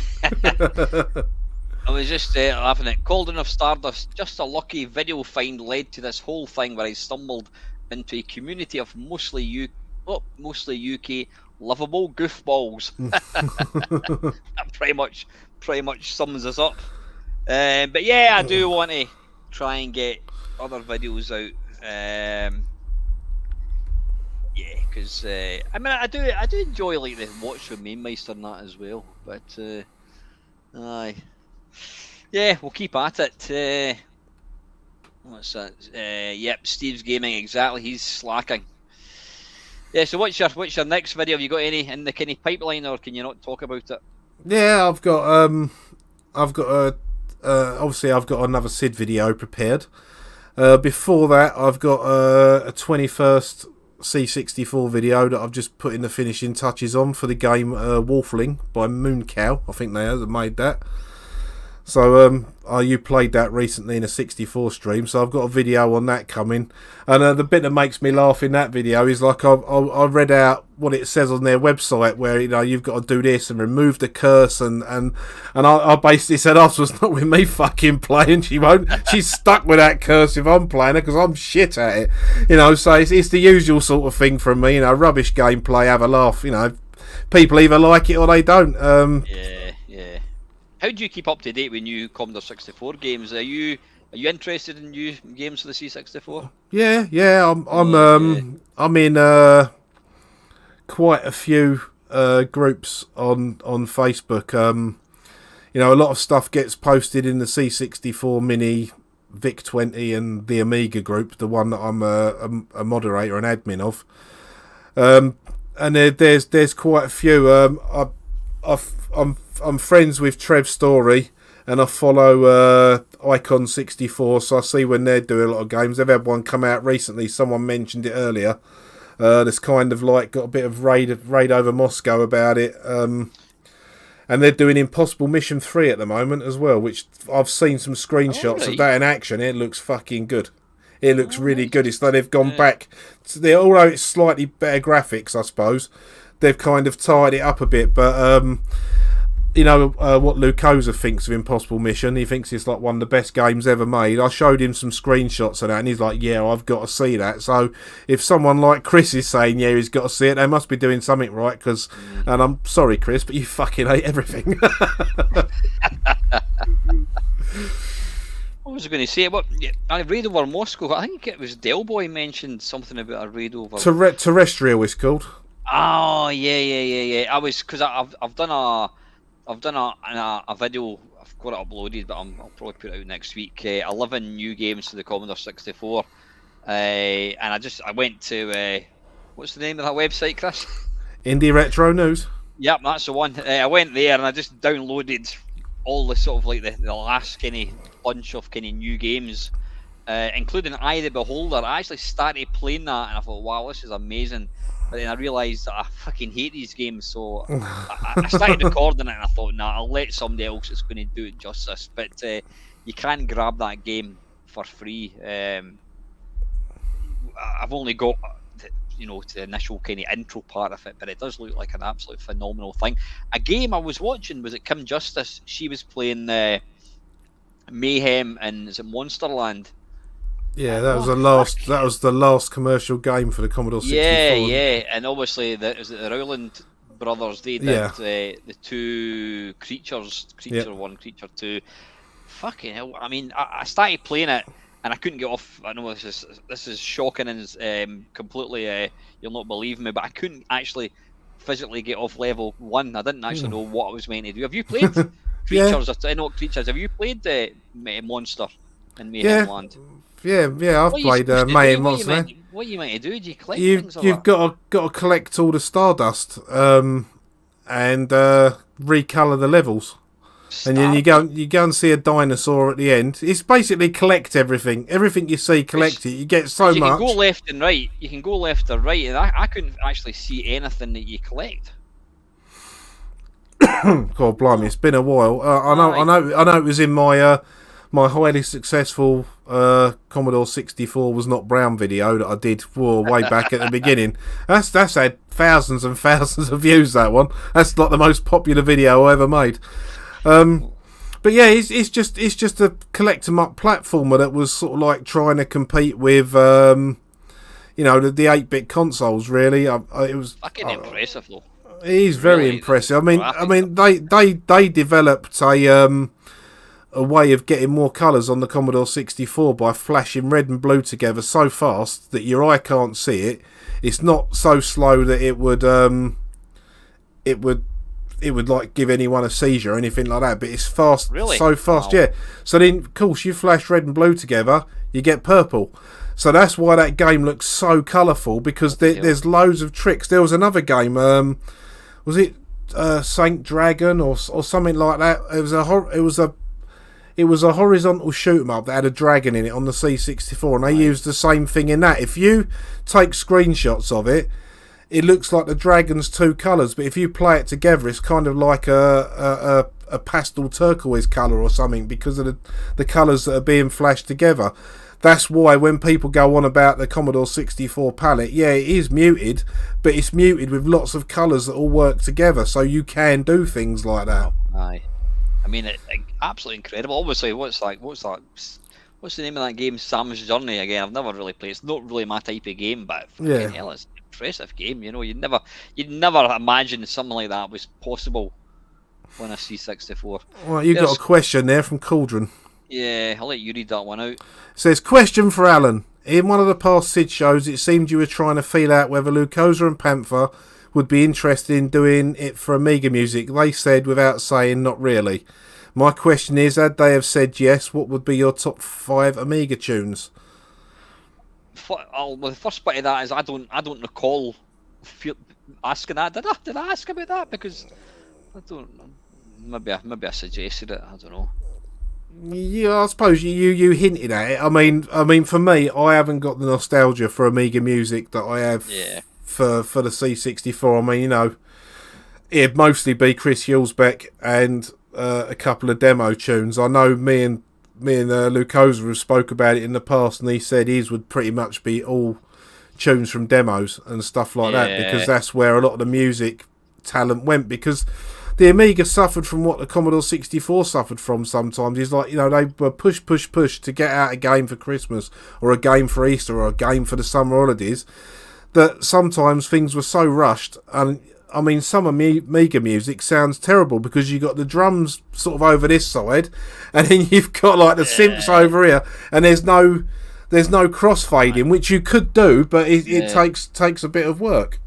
I was just laughing at Cold Enough Stardust. Just a lucky video find led to this whole thing where I stumbled into a community of mostly UK lovable goofballs. That pretty much sums us up. But yeah, I do want to try and get other videos out. Yeah, because I mean, I do enjoy like the Watch from Mainmeister and that as well. But aye. Yeah, we'll keep at it. What's that? Yep, Steve's gaming, exactly. He's slacking. Yeah. So what's your next video? Have you got any in the kind of pipeline, or can you not talk about it? Yeah, I've got I've got a obviously I've got another Sid video prepared. Before that, I've got a 21st C64 video that I've just put in the finishing touches on for the game Waffling by Mooncow. I think they have made that. So you played that recently in a 64 stream, so I've got a video on that coming. And the bit that makes me laugh in that video is like I read out what it says on their website, where you've got to do this and remove the curse, and I basically said, was not with me fucking playing. She's stuck with that curse if I'm playing her because I'm shit at it. So it's the usual sort of thing from me. Rubbish gameplay, have a laugh. People either like it or they don't. Yeah. How do you keep up to date with new Commodore 64 games? Are you interested in new games for the C64? Yeah. I'm in quite a few groups on Facebook. A lot of stuff gets posted in the C64 Mini, VIC-20, and the Amiga group, the one that I'm a moderator and admin of. And there's quite a few. I'm friends with Trev Story, and I follow Icon 64, so I see when they're doing a lot of games. They've had one come out recently. Someone mentioned it earlier. That's kind of like got a bit of raid over Moscow about it. And they're doing Impossible Mission 3 at the moment as well, which I've seen some screenshots of that in action. It looks fucking good. It looks really good. It's like they've gone back. Although it's slightly better graphics, I suppose, they've kind of tied it up a bit. But what Lucosa thinks of Impossible Mission. He thinks it's like one of the best games ever made. I showed him some screenshots of that, and he's like, yeah, I've got to see that. So if someone like Chris is saying, yeah, he's got to see it, they must be doing something right. And I'm sorry, Chris, but you fucking hate everything. What was I going to say? A raid over Moscow. I think it was Del Boy mentioned something about a raid over... Terrestrial, it's called. Oh, yeah. I've done a video. I've got it uploaded, but I'll probably put it out next week. 11 new games for the Commodore 64, and I went to what's the name of that website, Chris? Indie Retro News. Yep, that's the one. I went there and I just downloaded all the sort of like the last kind of bunch of kind of new games, including Eye the Beholder. I actually started playing that and I thought, wow, this is amazing. But then I realised that I fucking hate these games, so I started recording it and I thought, nah, I'll let somebody else that's going to do it justice. But you can grab that game for free. I've only got, to the initial kind of intro part of it, but it does look like an absolute phenomenal thing. A game I was watching, was it Kim Justice? She was playing Mayhem and is it Monsterland? Yeah, that was the last commercial game for the Commodore 64. Yeah, and obviously the Rowland brothers, they did the two Creature 1, Creature 2. Fucking hell! I mean, I started playing it and I couldn't get off. I know this is shocking and completely you'll not believe me, but I couldn't actually physically get off level 1. I didn't actually know what I was meant to do. Have you played Creatures? I know Creatures. Have you played Monster in Mayhem Land? Yeah, I've played Mayhem Monster. What are you meant to do? Do you collect things? You've got to collect all the Stardust and recolour the levels. And then you go and see a dinosaur at the end. It's basically collect everything. Everything you see, collect it. You get so much. You can go left and right. You can go left or right, and I couldn't actually see anything that you collect. God blimey, it's been a while. I know. It was in my my highly successful Commodore 64 was not brown video that I did way back at the beginning. That's had thousands and thousands of views. That one. That's like the most popular video I ever made. But yeah, it's just a collect 'em up platformer that was sort of like trying to compete with the 8-bit consoles. Really, it was fucking impressive though. It is very impressive. I mean, they developed a way of getting more colours on the Commodore 64 by flashing red and blue together so fast that your eye can't see it. It's not so slow that it would like give anyone a seizure or anything like that, but it's fast, so fast, wow. Yeah. So then, of course, you flash red and blue together, you get purple. So that's why that game looks so colourful, because there's loads of tricks. There was another game, was it Saint Dragon or something like that. It was a horizontal shoot 'em up that had a dragon in it on the C64, and they used the same thing in that. If you take screenshots of it, it looks like the dragon's two colours, but if you play it together, it's kind of like a pastel turquoise colour or something because of the colours that are being flashed together. That's why when people go on about the Commodore 64 palette, yeah, it is muted, but it's muted with lots of colours that all work together, so you can do things like that. Aye. I mean, absolutely incredible. Obviously, what's the name of that game? Sam's Journey again. I've never really played. It's not really my type of game, but fucking hell, it's an impressive game. You know, you'd never imagine something like that was possible on a C64. Well, you got a question there from Cauldron. Yeah, I'll let you read that one out. It says, question for Alan. In one of the past SID shows, it seemed you were trying to feel out whether Lucosa and Panther would be interested in doing it for Amiga music. They said, without saying, not really. My question is, had they have said yes, what would be your top 5 Amiga tunes? Well, the first bit of that is I don't recall asking that. Did I ask about that? Because I don't know. Maybe I suggested it. I don't know. Yeah, I suppose you hinted at it. I mean, for me, I haven't got the nostalgia for Amiga music that I have. Yeah. For the C64, I mean, you know, it'd mostly be Chris Hulsbeck and a couple of demo tunes. I know me and Lucosa have spoke about it in the past, and he said his would pretty much be all tunes from demos and stuff like that, because that's where a lot of the music talent went. Because the Amiga suffered from what the Commodore 64 suffered from sometimes. It's like, you know, they were push to get out a game for Christmas or a game for Easter or a game for the summer holidays, that sometimes things were so rushed. And I mean, some Amiga music sounds terrible because you got the drums sort of over this side, and then you've got like the synths over here, and there's no crossfading, which you could do, but it takes a bit of work.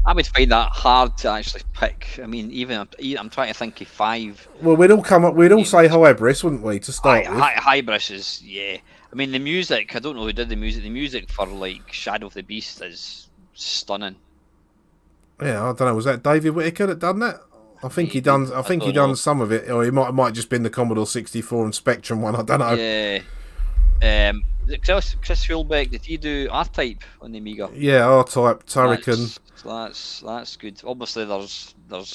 I would find that hard to actually pick. I mean, even I'm trying to think of 5. Well, we'd all say Hybris, wouldn't we, to start with? Hybris is, yeah. I mean, the music, I don't know who did the music. The music for, like, Shadow of the Beast is stunning. Yeah, I don't know. Was that David Whittaker that done that? I think he done some of it, or it might just been the Commodore 64 and Spectrum one. I don't know. Yeah. Chris Hulbeck, did he do R-Type on the Amiga? Yeah, R-Type, Turrican. That's good. Obviously, there's what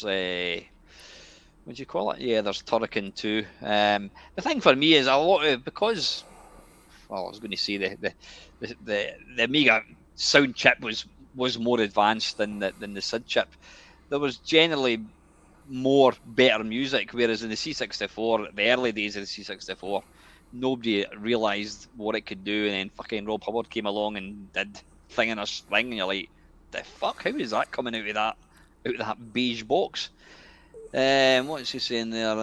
do you call it? Yeah, there's Turrican too. The thing for me is a lot of, because, well, I was going to say the Amiga sound chip was more advanced than the SID chip. There was generally more better music, whereas in the C64, the early days of the C64, nobody realised what it could do, and then fucking Rob Hubbard came along and did Thing in a String, and you're like, the fuck? How is that coming out of that beige box? What's he saying there?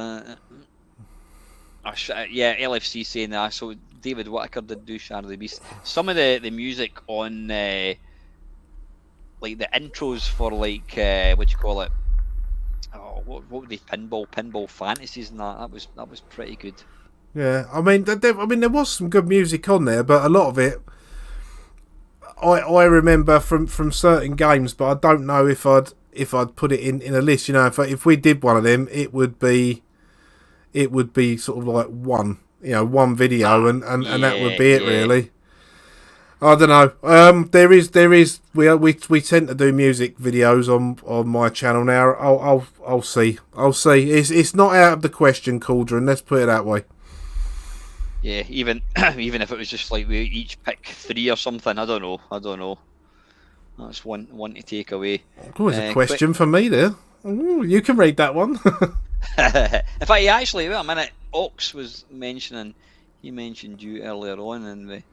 Yeah, LFC saying that. So David Whittaker did do Shadow of the Beast. Some of the music on like the intros for, like, what do you call it? Oh, what were they? Pinball Fantasies and that. That was pretty good. Yeah, I mean, there was some good music on there, but a lot of it I remember from certain games, but I don't know if I'd put it in a list. You know, if we did one of them, it would be sort of like one video, and that would be it really. I don't know. There is we tend to do music videos on my channel now. I'll see. It's not out of the question, Cauldron. Let's put it that way. Yeah, even if it was just like we each pick 3 or something, I don't know. That's one to take away. Oh, there's a question for me there. Ooh, you can read that one. In fact, actually, wait a minute. Ox was mentioning, he mentioned you earlier on, and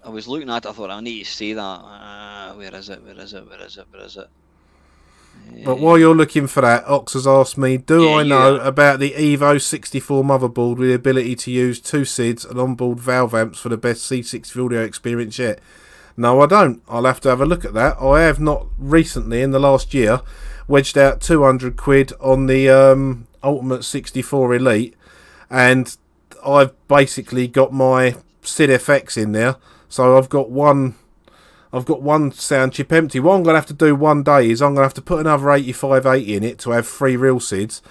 I was looking at it, I thought, I need to say that. Where is it? But while you're looking for that, Ox has asked me, do I know about the Evo 64 motherboard with the ability to use 2 SIDs and onboard valve amps for the best C6 audio experience yet? No, I don't. I'll have to have a look at that. I have not recently, in the last year, wedged out 200 quid on the Ultimate 64 Elite, and I've basically got my SID FX in there. So I've got one I've got one sound chip empty. What I'm going to have to do one day is I'm going to have to put another 8580 in it to have 3 real SIDs.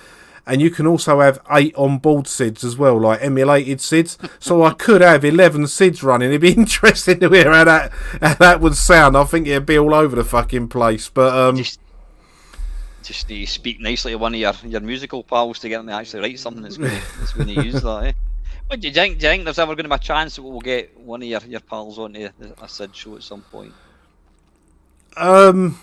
And you can also have 8 on-board SIDs as well, like emulated SIDs. So I could have 11 SIDs running. It'd be interesting to hear how that would sound. I think it'd be all over the fucking place. But just need to speak nicely to one of your musical pals to get them to actually write something that's going to use that. Eh? What do you think? Do you think there's ever going to be a chance that we'll get one of your pals onto a SID show at some point? I mean,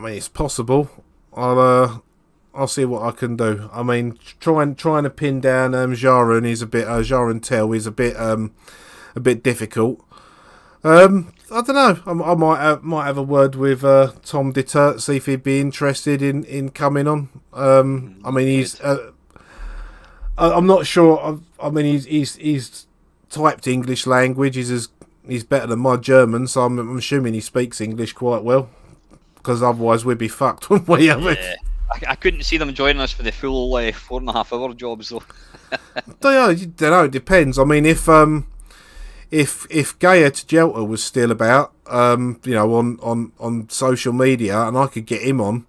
it's possible. I'll see what I can do. I mean, trying to pin down Jarun is a bit Jarun Tell is a bit difficult. I don't know. I might have a word with Tom Detert, see if he'd be interested in coming on. I mean, he's. I'm not sure. I mean, he's typed English language. He's better than my German, so I'm assuming he speaks English quite well. Because otherwise we'd be fucked, wouldn't we? Yeah. I couldn't see them joining us for the full 4.5 hour jobs though. Don't know. It depends. I mean, if Gaia Tjelta was still about, on social media, and I could get him on,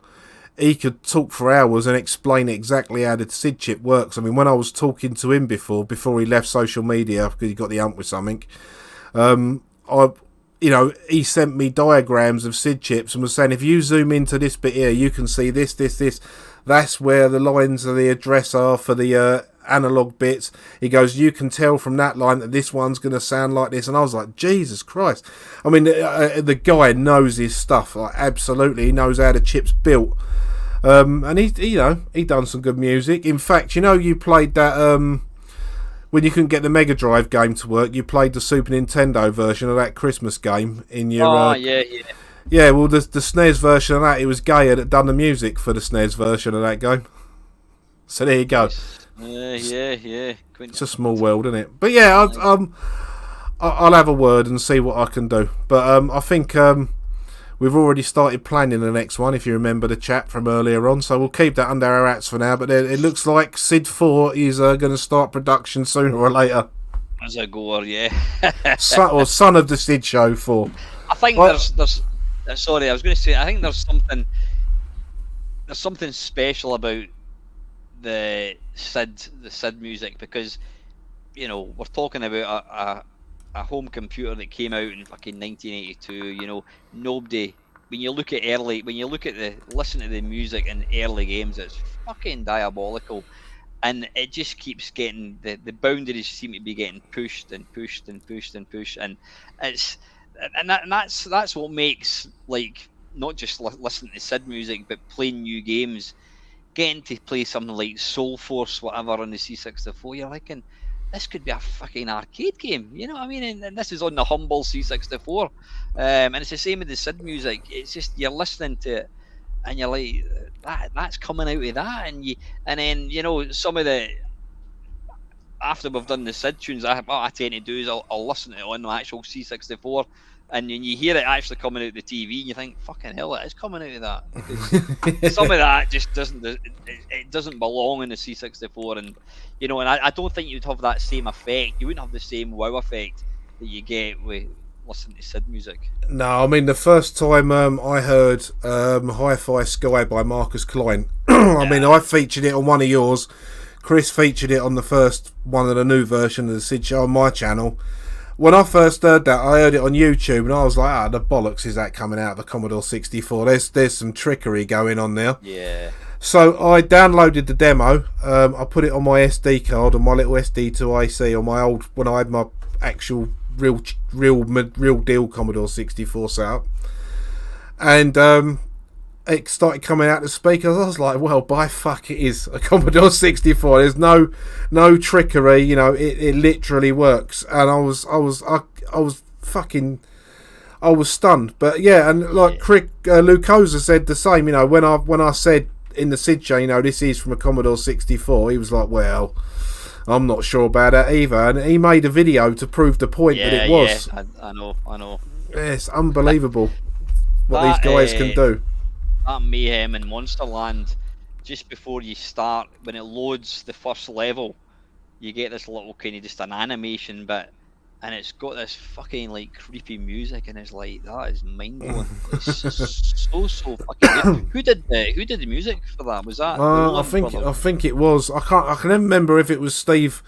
he could talk for hours and explain exactly how the SID chip works. I mean, when I was talking to him before he left social media because he got the hump with something, he sent me diagrams of SID chips and was saying, if you zoom into this bit here, you can see this. That's where the lines of the address are for the analog bits. He goes, you can tell from that line that this one's going to sound like this. And I was like, Jesus Christ. I mean, the guy knows his stuff. Like, absolutely. He knows how the chip's built. And he done some good music. In fact, you played that... when you couldn't get the Mega Drive game to work, you played the Super Nintendo version of that Christmas game in your... yeah. Yeah, well, the SNES version of that, it was Gaia that done the music for the SNES version of that game. So there you go. Yeah. It's a small world, isn't it? But yeah, I'll have a word and see what I can do. But I think we've already started planning the next one, if you remember the chat from earlier on. So we'll keep that under our hats for now. But it looks like SID 4 is going to start production sooner or later. As a goer, yeah. Son of the SID Show 4. I think there's. Sorry, I was going to say. I think there's something special about the SID music, because we're talking about a home computer that came out in fucking 1982. Nobody. When you listen to the music in early games, it's fucking diabolical, and it just keeps getting the boundaries seem to be getting pushed, and that's what makes, like, not just listening to SID music, but playing new games, getting to play something like Soul Force, whatever, on the C64. You're thinking, this could be a fucking arcade game, you know what I mean? And this is on the humble C64, and it's the same with the SID music. It's just, you're listening to it, and you're like, that's coming out of that, and then some of the, after we've done the SID tunes, what I tend to do is I'll listen to it on the actual C64, and then you hear it actually coming out the TV, and you think, fucking hell, it is coming out of that. Because some of that just doesn't belong in the C64, and I don't think you'd have that same effect. You wouldn't have the same wow effect that you get with listening to SID music. No, I mean, the first time I heard Hi-Fi Sky by Marcus Klein, I mean, I featured it on one of yours. Chris featured it on the first one of the new version of the SID show on my channel. When I first heard that, I heard it on YouTube, and I was like, the bollocks is that coming out of the Commodore 64? There's some trickery going on there. Yeah. So I downloaded the demo. I put it on my SD card, on my little SD2AC, on my old, when I had my actual real deal Commodore 64 setup, and it started coming out the speakers. I was like, well, by fuck, it is a Commodore 64. There's no trickery, it literally works. And I was stunned. But yeah, and like Lucosa said the same, when I said in the SID show, this is from a Commodore 64, he was like, well, I'm not sure about that either. And he made a video to prove the point that it was. Yeah, I know. Yeah, it's unbelievable what these guys can do. That Mayhem in Monsterland, just before you start, when it loads the first level, you get this little kind of just an animation bit and it's got this fucking like creepy music, and it's like that is mind blowing. It's just so fucking good. Who did the music for that? Was that I think it was. I can never remember if it was Steve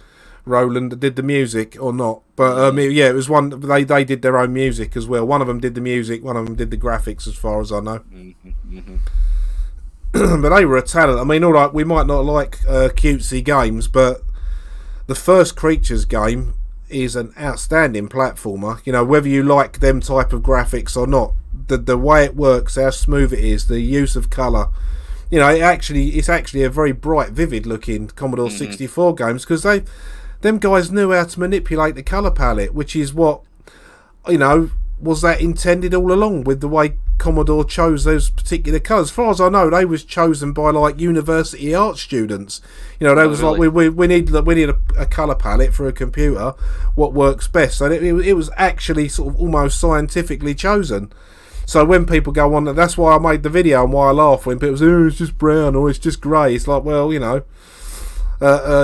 Rowland that did the music or not. But it was one. They did their own music as well. One of them did the music. One of them did the graphics, as far as I know. But they were a talent. I mean, all right, we might not like cutesy games, but the first Creatures game is an outstanding platformer. You know, whether you like them type of graphics or not, the way it works, how smooth it is, the use of colour. You know, it's actually a very bright, vivid looking Commodore 64 games, because them guys knew how to manipulate the colour palette, which is what, you know, was that intended all along with the way Commodore chose those particular colours. As far as I know, they was chosen by like university art students. You know, they was really? Like we need a colour palette for a computer. What works best? And it was actually sort of almost scientifically chosen. So when people go on, that's why I made the video and why I laugh when people say, "Oh, it's just brown" or "It's just grey." It's like, well, you know,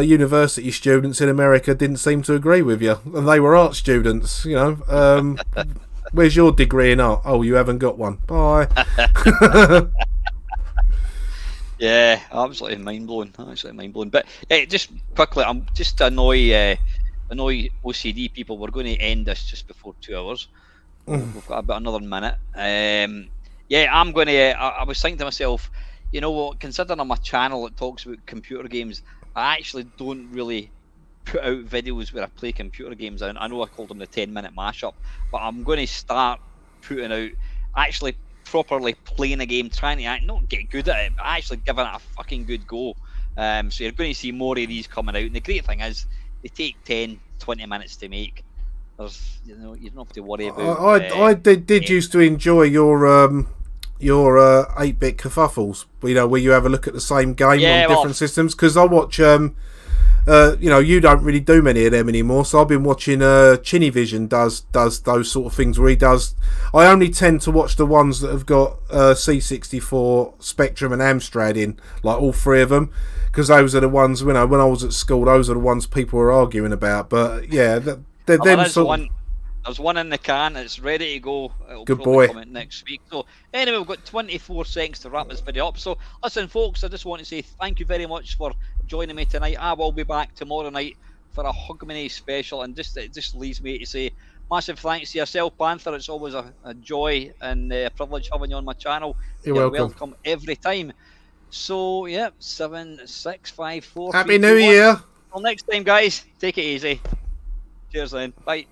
university students in America didn't seem to agree with you, and they were art students. You know. Where's your degree in art? Oh, you haven't got one. Bye. Yeah, absolutely mind blowing. But just quickly, I'm just annoy OCD people. We're going to end this just before 2 hours. We've got about another minute. I'm going to. I was thinking to myself, you know what? Considering I'm a channel that talks about computer games, I actually don't really put out videos where I play computer games. I know I called them the 10-minute mashup, but I'm going to start putting out actually properly playing a game, trying to not get good at it, but actually giving it a fucking good go. So you're going to see more of these coming out. And the great thing is, they take 10-20 minutes to make. There's, you know, you don't have to worry about. I did used to enjoy your 8-bit kerfuffles. You know, where you have a look at the same game on different systems. Because I watch. You know, you don't really do many of them anymore, so I've been watching Chinny Vision does those sort of things where he does. I only tend to watch the ones that have got C64, Spectrum and Amstrad in, like all three of them, because those are the ones, you know, when I was at school, those are the ones people were arguing about. But yeah, they're them sort of... There's one in the can. It's ready to go. It'll Good probably boy. come out next week. So anyway, we've got 24 seconds to wrap this video up. So listen, folks, I just want to say thank you very much for joining me tonight. I will be back tomorrow night for a Hogmanay special, and it just leaves me to say massive thanks to yourself, Panther. It's always a joy and a privilege having you on my channel. You're welcome every time. So yeah, 7, 6, 5, 4. Happy New Year. Till next time, guys. Take it easy. Cheers, then. Bye.